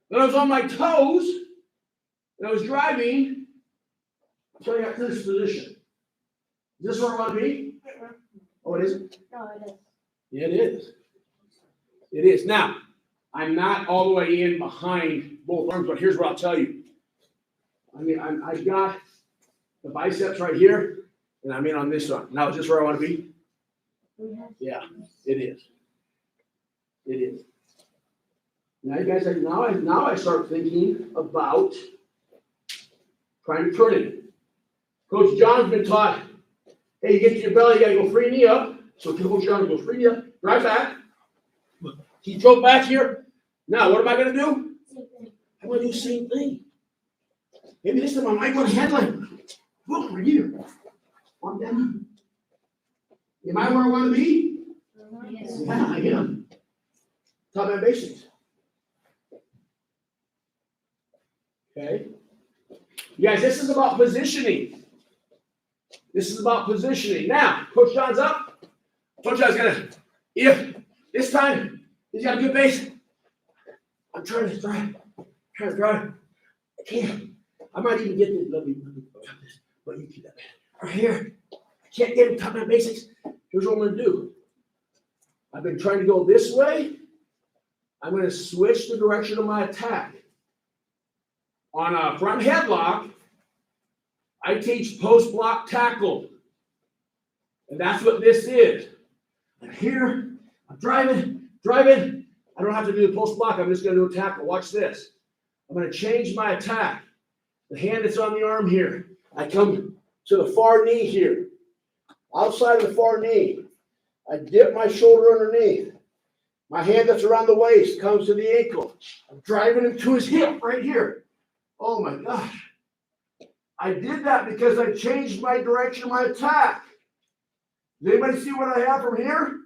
that I was on my toes and I was driving until I got to this position. Is this where I want to be? Oh, it isn't? No, it is. Yeah, it is. It is. Now, I'm not all the way in behind both arms, but here's what I'll tell you. I mean, I've got the biceps right here, and I'm in on this arm. Now, is this where I want to be? Yeah, it is. It is. Now, you guys, now I start thinking about trying to turn it. Coach John's been taught, hey, you get to your belly, you got to go free knee up. So Coach John goes free knee up, right back. He drove back here. Now, what am I going to do? I'm going to do the same thing. Maybe this time I might go to headline. Look, right here. On down. Am I where I want to be? Yeah, I am. Top man basics. Okay. You guys, this is about positioning. This is about positioning. Now, Coach John's up. Coach John's gonna, if this time he's got a good base, I'm trying to drive. I can't. I might even get this. Let me cut this. But you keep that right here. I can't get him top man basics. Here's what I'm gonna do. I've been trying to go this way. I'm gonna switch the direction of my attack. On a front headlock, I teach post block tackle. And that's what this is. I'm here, I'm driving. I don't have to do the post block, I'm just gonna do a tackle. Watch this. I'm gonna change my attack. The hand that's on the arm here. I come to the far knee here. Outside of the far knee, I dip my shoulder underneath. My hand that's around the waist comes to the ankle. I'm driving him to his hip right here. Oh my gosh. I did that because I changed my direction of my attack. Does anybody see what I have from here?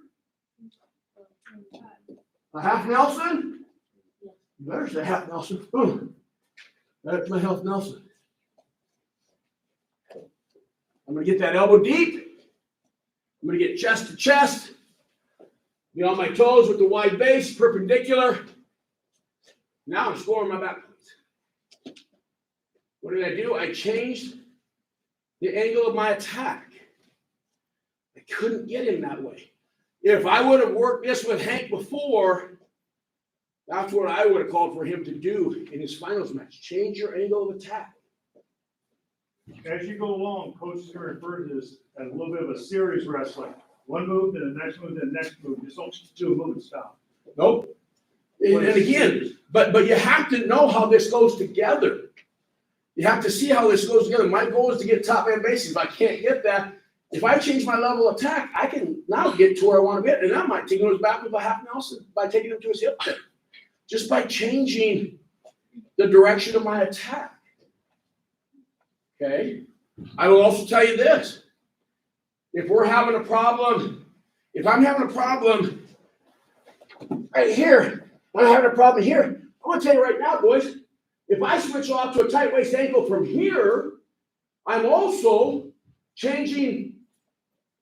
A half Nelson? You better say half Nelson. Boom. That's my half Nelson. I'm going to get that elbow deep. I'm going to get chest to chest. Be on my toes with the wide base, perpendicular. Now I'm scoring my back points. What did I do? I changed the angle of my attack. I couldn't get him that way. If I would have worked this with Hank before, that's what I would have called for him to do in his finals match. Change your angle of attack. As you go along, Coach is going to refer to this as a little bit of a series wrestling. One move, then the next move, then the next move. Just don't do a move and stop. Nope. And again, but you have to know how this goes together. You have to see how this goes together. My goal is to get top man basics. If I can't get that, if I change my level of attack, I can now get to where I want to get. And I might take him back with a half Nelson by taking him to his hip. Just by changing the direction of my attack. Okay? I will also tell you this. If we're having a problem, if I'm having a problem right here, I'm having a problem here, I want to tell you right now, boys, if I switch off to a tight waist ankle from here, I'm also changing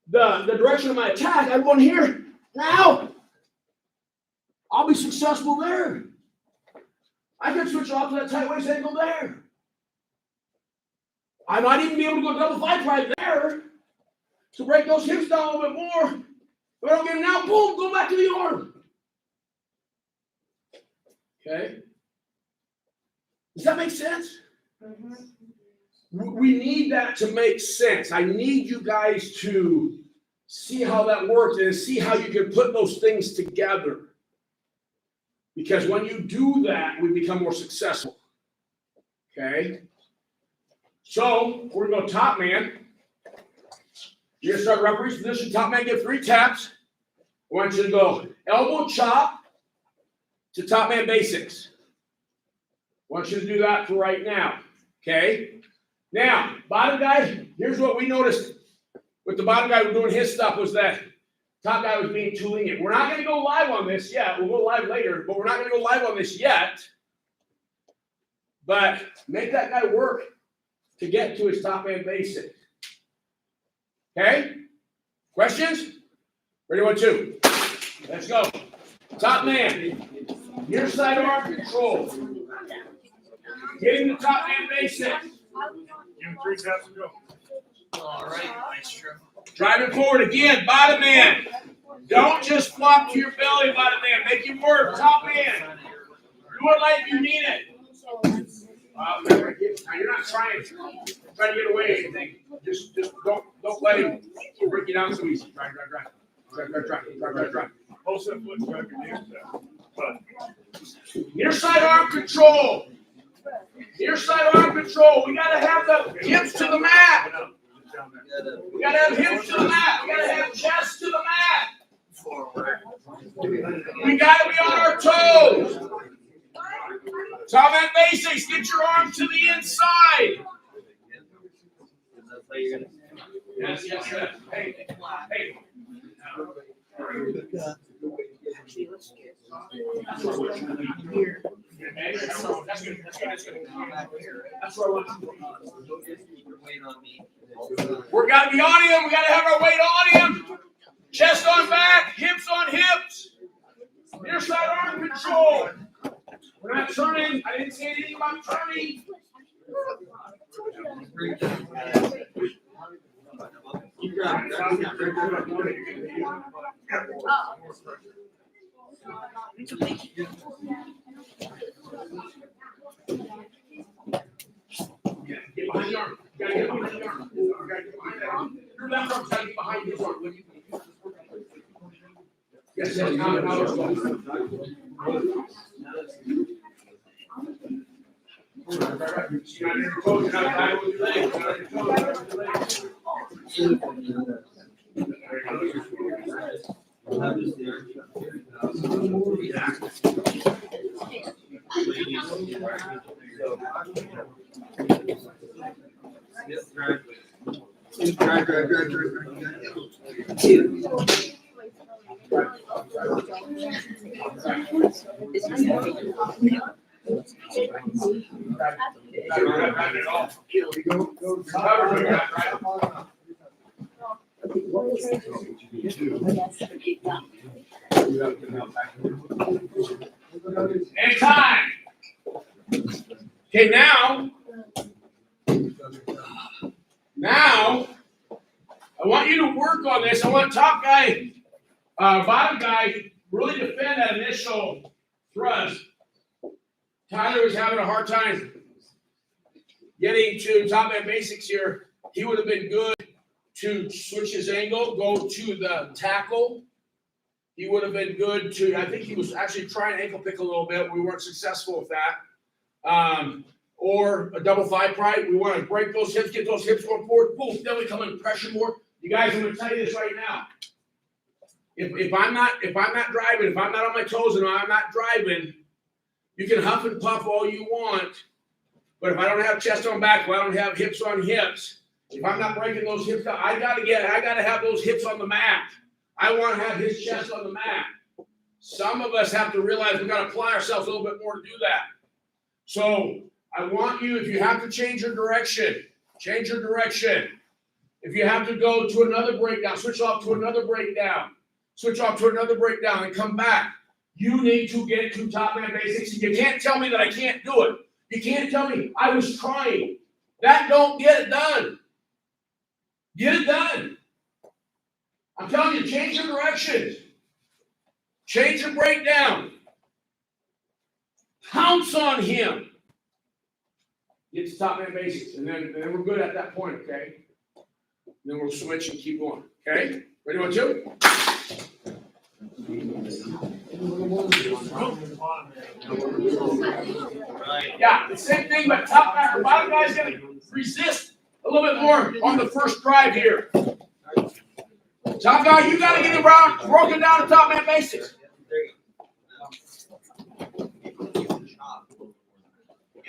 the direction of my attack. I'm going here. Now, I'll be successful there. I can switch off to that tight waist ankle there. I might even be able to go double five right there to break those hips down a little bit more. If I don't get it now, boom, go back to the arm. Okay? Does that make sense? Mm-hmm. We need that to make sense. I need you guys to see how that works and see how you can put those things together. Because when you do that, we become more successful. Okay? So, we're going to go top man. You're going to start referee's position. Top man, get 3 taps. I want you to go elbow chop to top man basics. I want you to do that for right now. Okay? Now, bottom guy, here's what we noticed with the bottom guy doing his stuff was that top guy was being too lenient. We're not going to go live on this yet. We'll go live later, but we're not going to go live on this yet. But make that guy work to get to his top man basic. Okay? Questions? Ready, 1, 2. Let's go. Top man. Near side arm control. Getting the top man basic. Give him 3 taps and go. All right, maestro. Driving forward again, bottom man. Don't just flop to your belly, bottom man. Make it work, top man. Do it like you need it. You're not trying to get away with anything. Just don't let him break you down so easy. Drive. Pulse that foot, drive your knees down. Near side arm control. Near side arm control. We got to have the hips to the mat. We got to have hips to the mat. We got to have chest to the mat. We got to be on our toes. Top man basics. Get your arms to the inside. Yes. Hey. Actually, let's get here. That's good. That's good. That's good. That's what I want. We got to be on him. We got to have our weight on him. Chest on back, hips on hips. Near side arm control. We're not turning. I didn't say anything about turning. Get behind the arm. You gotta get behind the arm. You gotta get behind that arm. Your left arm's gotta get behind his arm. Yes, yes, And time. Okay, now I want you to work on this. I want top guy, bottom guy, really defend that initial thrust. Tyler was having a hard time getting to top end basics here. He would have been good to switch his angle, go to the tackle. He would have been good to, I think he was actually trying to ankle pick a little bit. We weren't successful with that. Or a double thigh pride. We want to break those hips, get those hips going forward. Boom, then we come in pressure more. You guys, I'm going to tell you this right now. If I'm not driving, if I'm not on my toes and I'm not driving, you can huff and puff all you want. But if I don't have chest on back, if I don't have hips on hips, if I'm not breaking those hips down, I gotta have those hips on the mat. I want to have his chest on the mat. Some of us have to realize we've got to apply ourselves a little bit more to do that. So I want you, if you have to change your direction, change your direction. If you have to go to another breakdown, switch off to another breakdown, switch off to another breakdown and come back. You need to get to top man basics. You can't tell me that I can't do it. You can't tell me I was trying. That don't get it done. Get it done. I'm telling you, change your directions. Change your breakdown. Pounce on him. Get to top man basics. And then we're good at that point, okay? Then we'll switch and keep going. Okay? Ready, 1, 2? Yeah, the same thing, but top guy or bottom guy's gonna resist a little bit more on the first drive here. Top guy, you gotta get around, broken down to top man basics.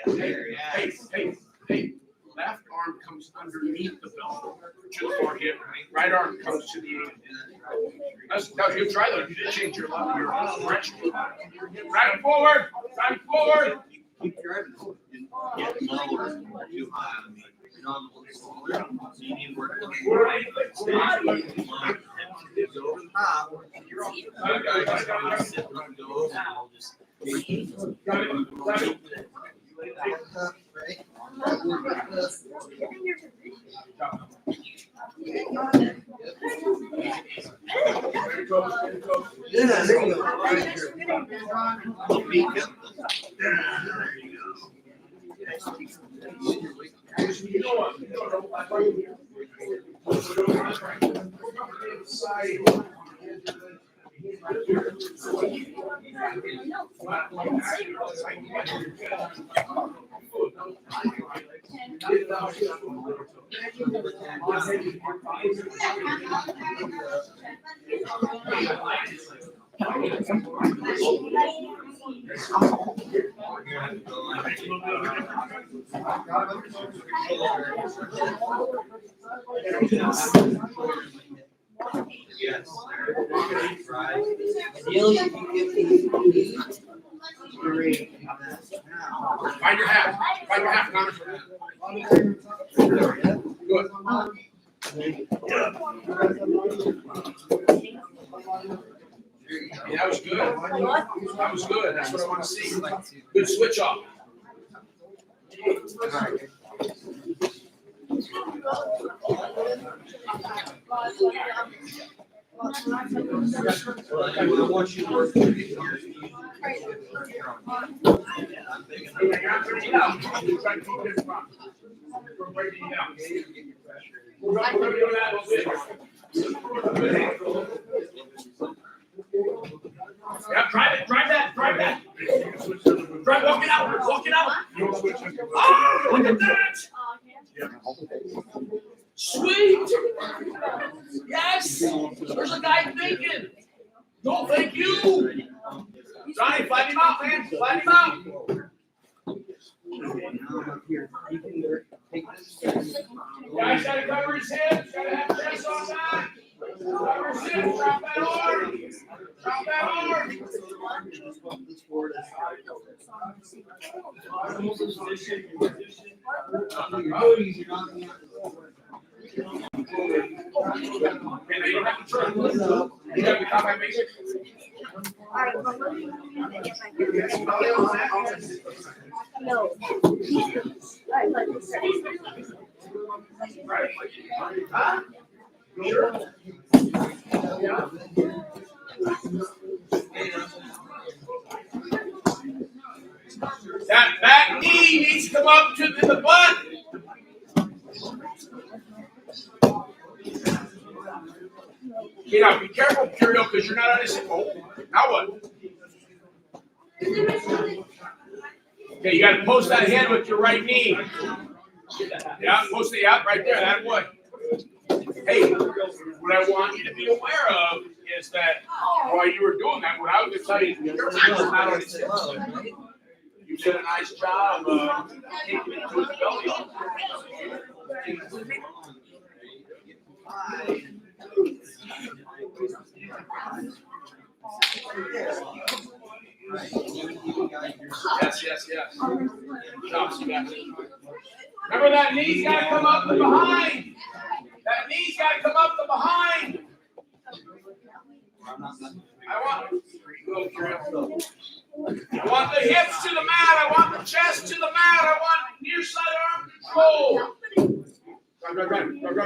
Hey. Left arm comes underneath the belt. Just for him. Right arm comes to the ankle. That's good try though. You did change your direction. Right forward. Right forward. Keep driving and get lower, too high on me. So you need to work on over the top. You're off. Guys, sit and go over and I'll just right? Yeah, there you go. Right here. Yes. Right. Ideally, if you get great. Find your half. Find your half, Connor. Good. Yeah, that was good. That was good. That's what I want to see. Good switch off. I want you to work with it. Yeah, drive it, drive that, drive that. Drive, walk it out, walk it out. Oh, look at that. Sweet. Yes. There's a guy thinking. Don't thank you. Johnny, flatten him out, man. Flatten him out. Guys gotta cover his hips. Gotta have chest on that. Cover his hips. Drop that arm. Drop that arm. And they don't have to turn. You gotta be combat basic. No. Right. Huh? Sure. That back knee needs to come up to the butt. You know, be careful, Curio, because you're not on a single. Now what? Okay, you got to post that head with your right knee. Yeah, post it out right there. That way. Hey, what I want you to be aware of is that while you were doing that, what I was going to tell you, your hand's not on his hips. You did a nice job taking it to his belly. Yes. Chops, you got it. Remember that knee's got to come up and behind. That knee's got to come up and behind. I want the hips to the mat. I want the chest to the mat. I want near side arm control.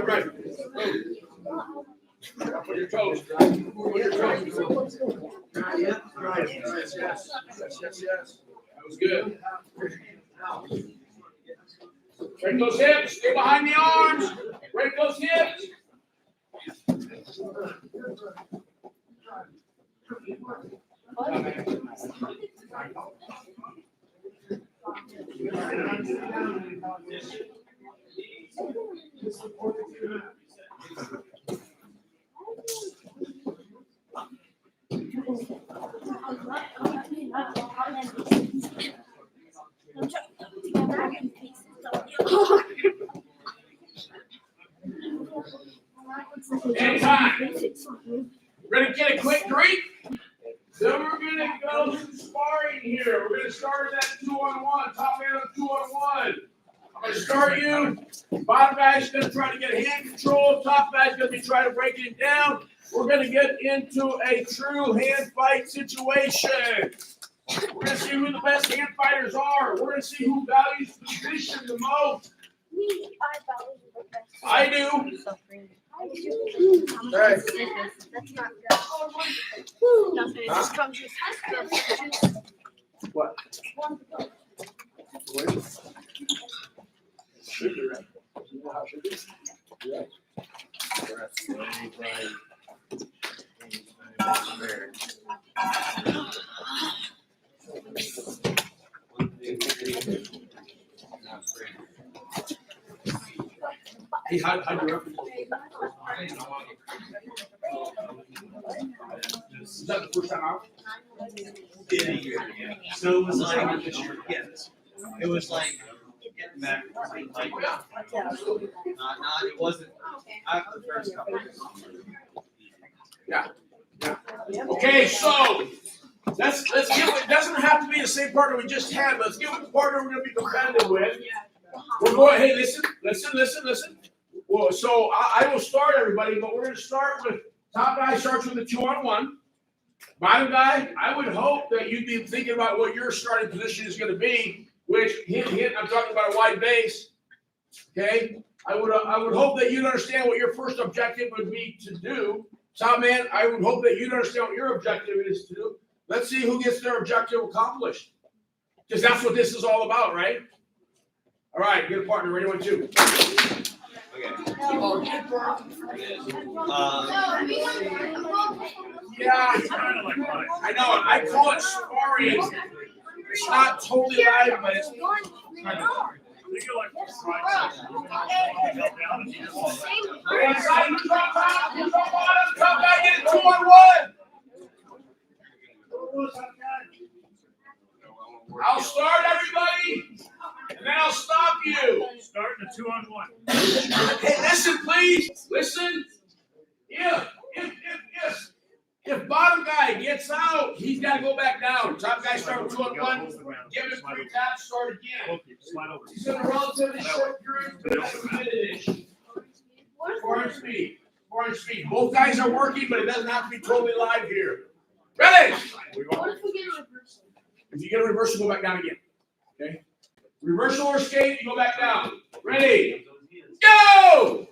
Right. Up with your toes. With your toes. Yes. That was good. Break those hips. Stay behind the arms. Break those hips. Anytime. Ready to get a quick drink? So we're going to go some sparring here. We're going to start at 2-on-1, top man on 2-on-1. I'm going to start you. Bottom guy's going to try to get hand control. Top guy's going to be trying to break it down. We're going to get into a true hand fight situation. We're going to see who the best hand fighters are. We're going to see who values position the most. I do. Right. That's not good. Nothing. It just comes with What? Hey, how'd you represent? Is that the first time out? Yeah. So it was like, it was like getting back, like, it wasn't after the first couple of years. Okay, so let's give it doesn't have to be the same partner we just had. Let's give it the partner we're gonna be competitive with. We're going, hey, listen. Well, so I will start everybody, but we're gonna start with top guy starts with a 2-on-1. Bottom guy, I would hope that you'd be thinking about what your starting position is gonna be, which hit, I'm talking about a wide base. Okay? I would hope that you'd understand what your first objective would be to do. Top man, I would hope that you'd understand what your objective is to do. Let's see who gets their objective accomplished. Because that's what this is all about, right? All right, get a partner. Ready, 1, 2. Yeah, I know. I call it sparring. It's not totally live, but it's. Top guy, get it 2-on-1. I'll start everybody, and then I'll stop you. Starting a 2-on-1. Hey, listen, please. Listen. If bottom guy gets out, he's got to go back down. Top guy start with 2-on-1. Give him 3 taps. Start again. He's in a relatively short period, but it's a minute-ish. 4-inch speed. 4-inch speed. Both guys are working, but it doesn't have to be totally live here. Ready? What if we get a reversal? If you get a reversal, go back down again. Okay? Reversal or skate, you go back down. Ready? Go!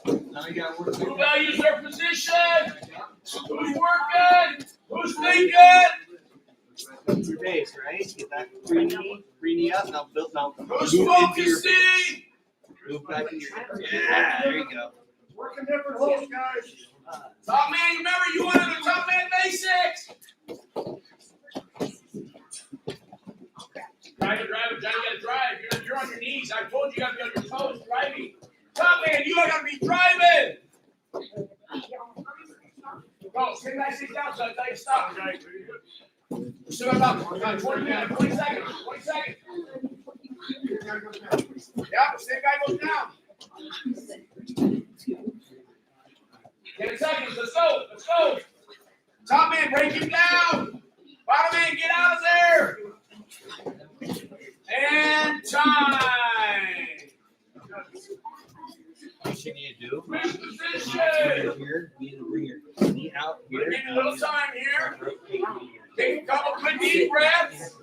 Who values their position? Who's working? Who's thinking? Your base, right? Get that free knee up. Now build now. Who's focusing? Move back in your. Yeah, there you go. Working different holes, guys. Top man, remember you wanted the top man basics. Drive it. Johnny, you gotta drive. You're on your knees. I told you you gotta be on your toes driving. Top man, you gotta be driving. Go, stay back, sit down, so I tell you to stop. We still got about 20 minutes, 20 seconds. 20 seconds. Yeah, same guy goes down. 10 seconds, let's go. Top man, break him down. Bottom man, get out of there. And time. What you need to do? Switch position. Here, you need to bring your knee out here. Give me a little time here. Take a couple quick deep breaths.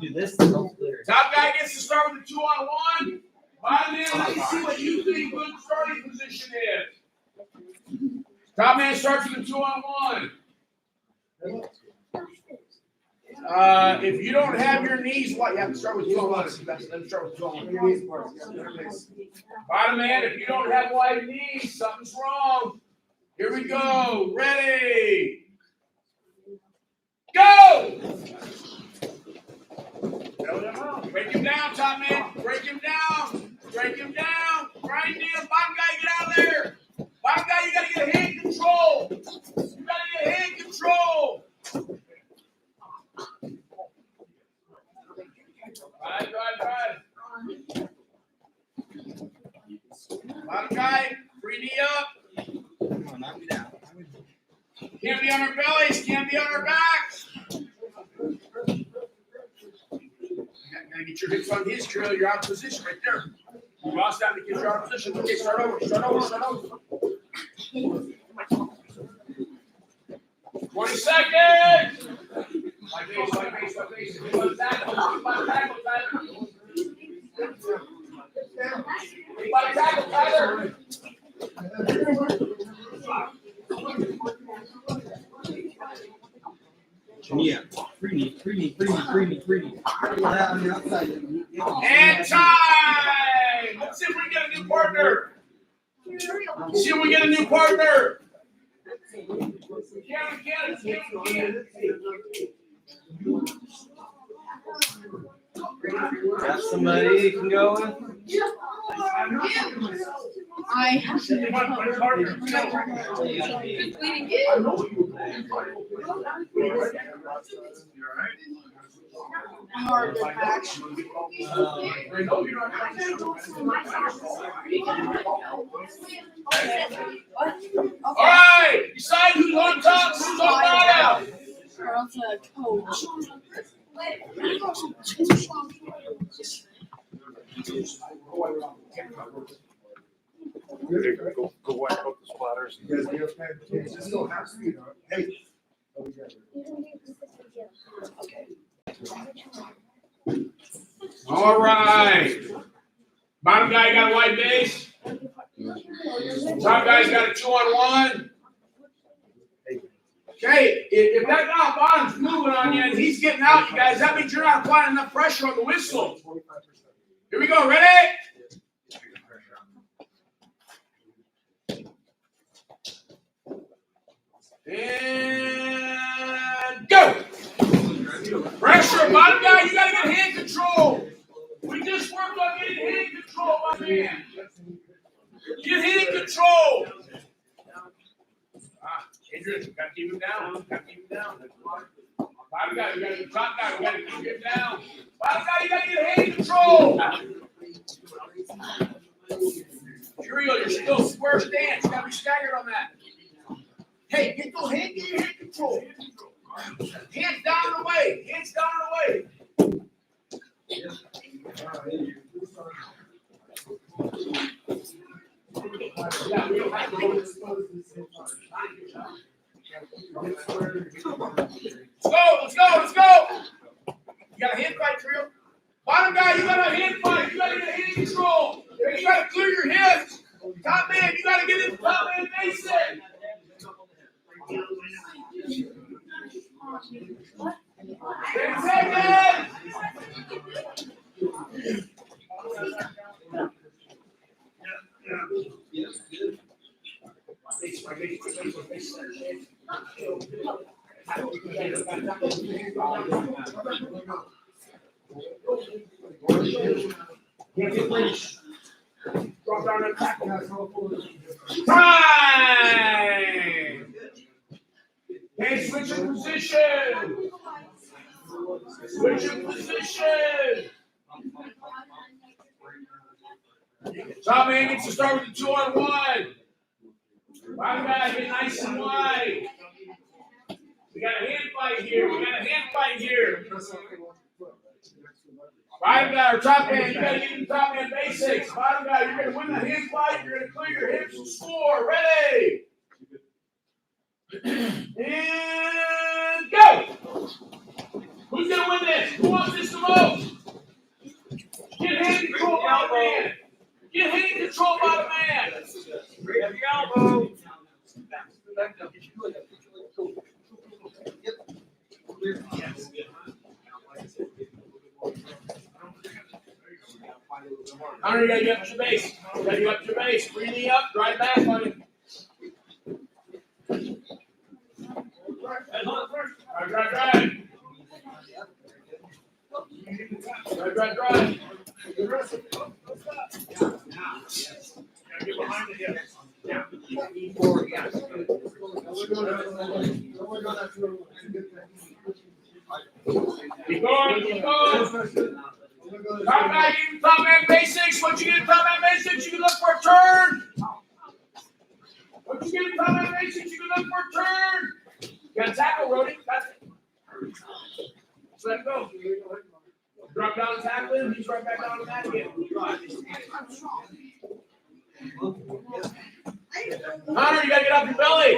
Do this. Top guy gets to start with a 2-on-1. Bottom man, let me see what you think good starting position is. Top man starts with a 2-on-1. If you don't have your knees, what? You have to start with 2-on-1. Let me start with 2-on-1. Bottom man, if you don't have wide knees, something's wrong. Here we go. Ready. Go! Break him down, top man. Break him down. Grind him. Bottom guy, get out of there. Bottom guy, you gotta get hand control. Right. Bottom guy, free knee up. Come on, knock me down. Can't be on our bellies, can't be on our backs. Gotta get your hips on his trail. You're out of position right there. You lost that because you're out of position. Okay, start over. 20 seconds. Like base. Tackle, Tyler. Yeah, free knee. On the outside. And time. Let's see if we can get a new partner. We can. Got somebody you can go with? I have to be Hard match. All right, decide who's on top, who's on bottom. Carl's a coach. Go wipe up the splatters. Hey. All right. Bottom guy got a white base. Top guy's got a 2-on-1. Okay, if that guy bottom's moving on you and he's getting out, you guys, that means you're not applying enough pressure on the whistle. Here we go, ready? And go! Pressure, bottom guy, you gotta get hand control. We just worked on getting hand control, my man. Get hand control. Adrian, you gotta keep him down. Gotta keep him down. Bottom guy, you gotta get top guy, we gotta keep him down. Bottom guy, you gotta get hand control. Cheerio, you're still square stance. You gotta be staggered on that. Hey, get your hand control. Hands down and away. Hands down and away. Yeah, we don't have to go. Let's go. You got a hand fight, Trio. Bottom guy, you got a hand fight. You got to get hand control. You got to clear your hips. Top man, you got to get in top man basic. 10 seconds. Drop down and attack. Time! Hey, switch your position! Switch your position! Top man gets to start with the 2-on-1. Bottom guy, get nice and wide. We got a hand fight here. Bottom guy or top man, you gotta get the top man basics. Bottom guy, you're gonna win the hand fight. You're gonna clear your hips and score. Ready? And go! Who's gonna win this? Who wants this the most? Get hand control, bottom man. Get hand control, bottom man. Grab your elbow. Hunter, you gotta get up to your base. Breathing up, drive back, buddy. Drive. Get behind the hips. Yeah. Keep going. Top man basics. Once you get top man basics, you can look for a turn. Once you get top man basics, you can look for a turn. You got to tackle, Rody. That's it. Just let it go. Drop down and tackle him. He's right back down to that again. Hunter, you got to get off your belly.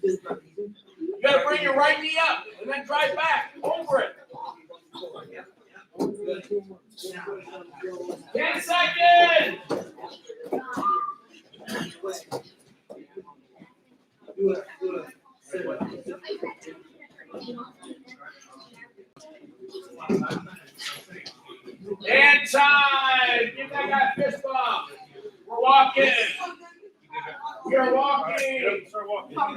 You got to bring your right knee up and then drive back over it. 10 seconds. And time. Give that guy a fist bump. We're walking. We're walking. Start walking. I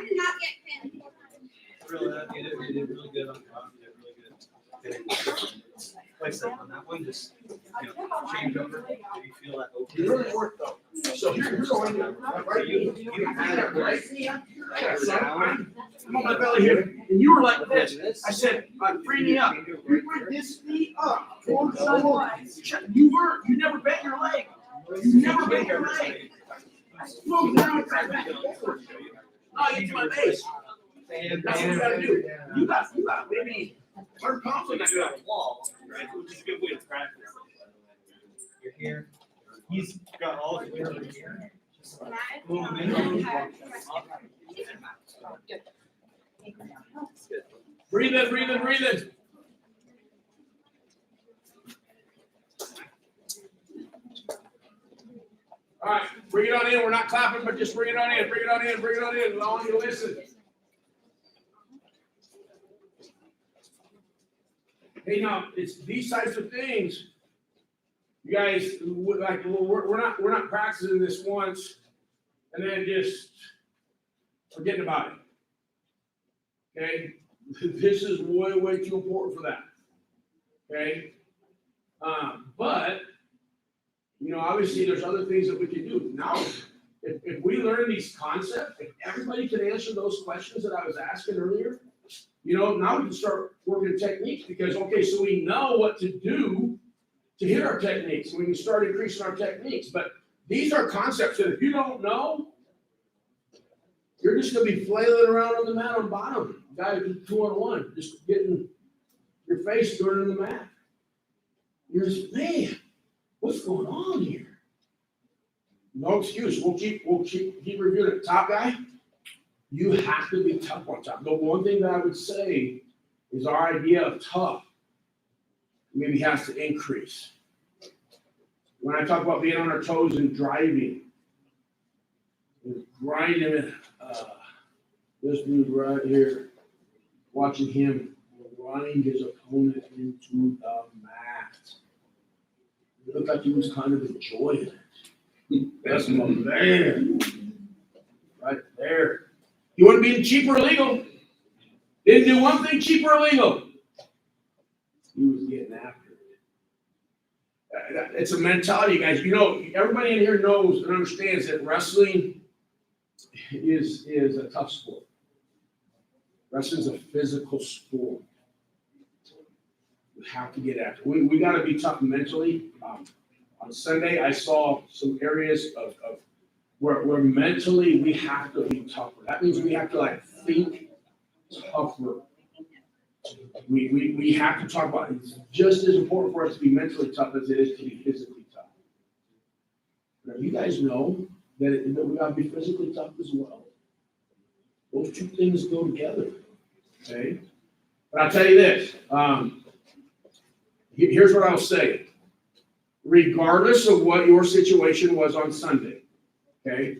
did not get pinned. You did really good on top. You did really good. Like I said, on that one, just change over. Do you feel that open? It really worked though. So you're going right. You had it right. I'm on my belly here, and you were like this. I said, free me up. You bring this knee up. You never bent your leg. You never bent your leg. Move down, back and forward. Oh, you to my base. That's what you gotta do. You got maybe her confidence on the wall, right? Which is a good way to practice. You're here. He's got all the way over here. Breathe in, breathe in, breathe in. All right, bring it on in. We're not clapping, but just bring it on in. Bring it on in. Bring it on in. I want you to listen. Hey, now it's these types of things. You guys, like, we're not practicing this once and then just forgetting about it. Okay, this is way too important for that. Okay, but you know, obviously, there's other things that we can do. Now, if we learn these concepts, if everybody can answer those questions that I was asking earlier, you know, now we can start working techniques because, okay, so we know what to do to hit our techniques. We can start increasing our techniques. But these are concepts that if you don't know, you're just going to be flailing around on the mat on bottom. Guy 2-on-1, just getting your face going in the mat. You're just, man, what's going on here? No excuse. We'll keep reviewing it. Top guy, you have to be tough on top. The one thing that I would say is our idea of tough maybe has to increase. When I talk about being on our toes and driving, grinding this dude right here, watching him running his opponent into the mat. It looked like he was kind of enjoying it. That's my man. Right there. He wasn't being cheap or illegal. Didn't do one thing cheap or illegal. He was getting after it. It's a mentality, guys. You know, everybody in here knows and understands that wrestling is a tough sport. Wrestling is a physical sport. We have to get after it. We got to be tough mentally. On Sunday, I saw some areas of where mentally we have to be tougher. That means we have to think tougher. We have to talk about it. It's just as important for us to be mentally tough as it is to be physically tough. Now, you guys know that we got to be physically tough as well. Those two things go together. Okay? But I'll tell you this. Here's what I'll say. Regardless of what your situation was on Sunday, okay?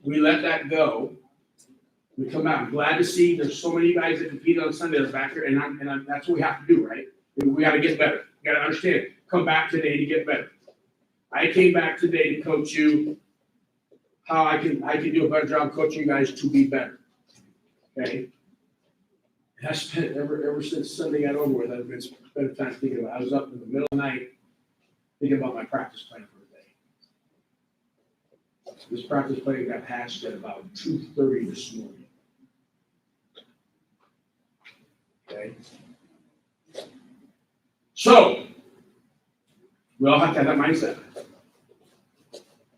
We let that go. We come back. I'm glad to see there's so many guys that competed on Sunday that are back here, and that's what we have to do, right? We got to get better. You got to understand. Come back today to get better. I came back today to coach you how I can do a better job coaching you guys to be better. Okay? I spent ever since Sunday got over with, I've been spending time thinking about it. I was up in the middle of the night thinking about my practice plan for the day. This practice plan got hatched at about 2:30 this morning. Okay. So we all have to have that mindset.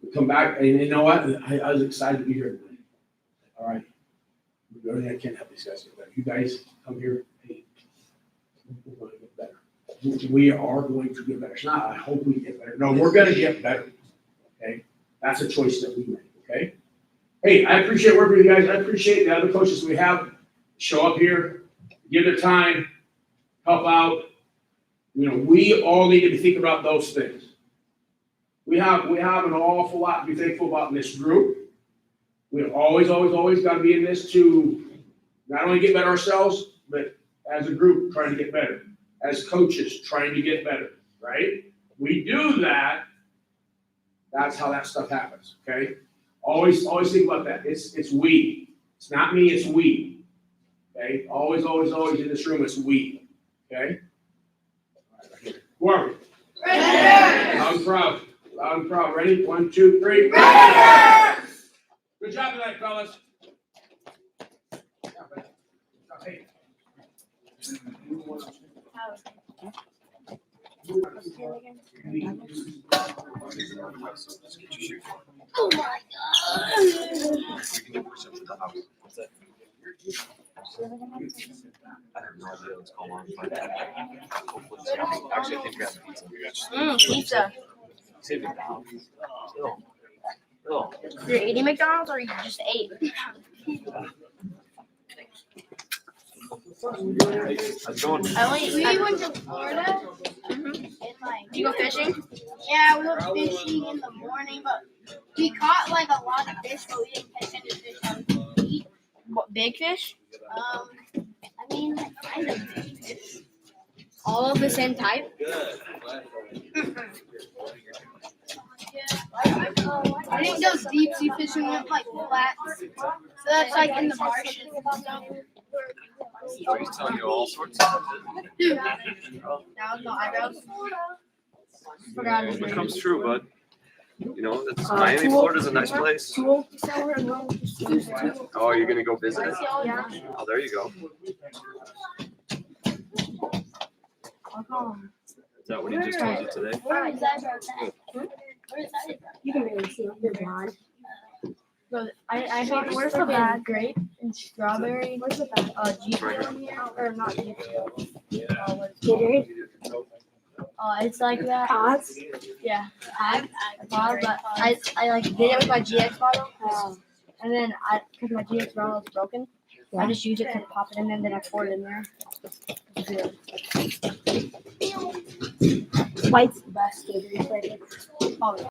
We come back, and you know what? I was excited to be here today. All right. The only thing I can't help these guys get better. You guys come here, hey, we're going to get better. We are going to get better. It's not, I hope we get better. No, we're going to get better. Okay? That's a choice that we make. Okay? Hey, I appreciate working with you guys. I appreciate the other coaches we have show up here, give their time, help out. You know, we all need to be thinking about those things. We have an awful lot to be thankful about in this group. We always got to be in this to not only get better ourselves, but as a group trying to get better. As coaches trying to get better, right? We do that. That's how that stuff happens, okay? Always think about that. It's we. It's not me, it's we. Okay? Always in this room, it's we. Okay? All right, right here. Who are we? Loud and proud. Loud and proud. Ready? 1, 2, 3. Good job tonight, fellas. Oh my god. You can do push-ups at the house. What's that? I have no idea what's going on. But hopefully it's not. Actually, I think we have pizza. Pizza. Save it down. Still. You're eating McDonald's or you just ate? How's it going? We went to Florida. Did you go fishing? Yeah, we went fishing in the morning, but we caught like a lot of fish, but we didn't catch any fish that we could eat. What, big fish? I mean, kind of big fish. All of the same type? I think those deep sea fishing went like flats. So that's like in the marshes and stuff. So he's telling you all sorts of Dude, that was no eyebrows. Forgot his It name. comes true, bud. You know, it's Miami, Florida's a nice place. Oh, you're gonna go visit it? Yeah. Oh, there you go. Is that what he just told you today? You can really see it. They're blonde. I think where's the bag? Grape and strawberry. Where's the bag? G in here or not G? Gatorade. Oh, it's like that. Pods. Yeah, pods. But I like did it with my GX bottle. And then because my GX bottle is broken, I just use it to pop it in and then I pour it in there. White's the best Gatorade flavor. Oh, yeah.